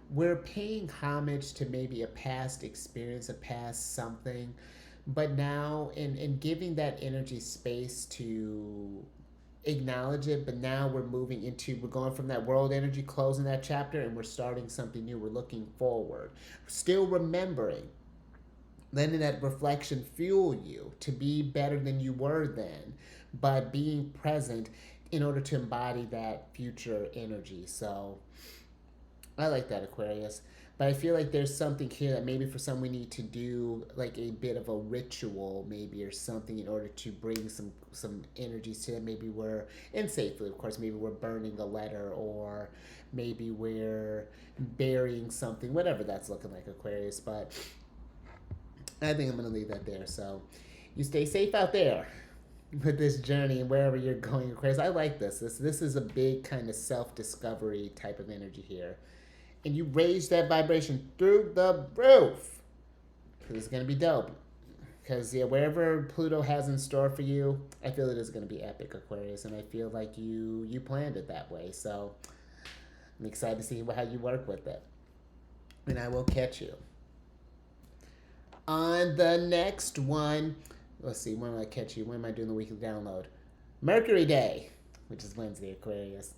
we're paying homage to maybe a past experience, a past something, but now in giving that energy space to acknowledge it, but now we're going from that world energy, closing that chapter, and we're starting something new. We're looking forward, still remembering, letting that reflection fuel you to be better than you were then, but being present in order to embody that future energy. So I like that, Aquarius. But I feel like there's something here that maybe for some we need to do like a bit of a ritual, maybe, or something, in order to bring some energies to it. Maybe we're, and safely, of course, maybe we're burning a letter, or maybe we're burying something, whatever that's looking like, Aquarius. But I think I'm going to leave that there. So you stay safe out there with this journey and wherever you're going, Aquarius. I like this. This is a big kind of self-discovery type of energy here. And you raise that vibration through the roof. Because it's going to be dope. Because, yeah, wherever Pluto has in store for you, I feel it is going to be epic, Aquarius. And I feel like you planned it that way. So I'm excited to see how you work with it. And I will catch you on the next one. Let's see, when will I catch you? When am I doing the weekly download? Mercury Day, which is Wednesday, Aquarius.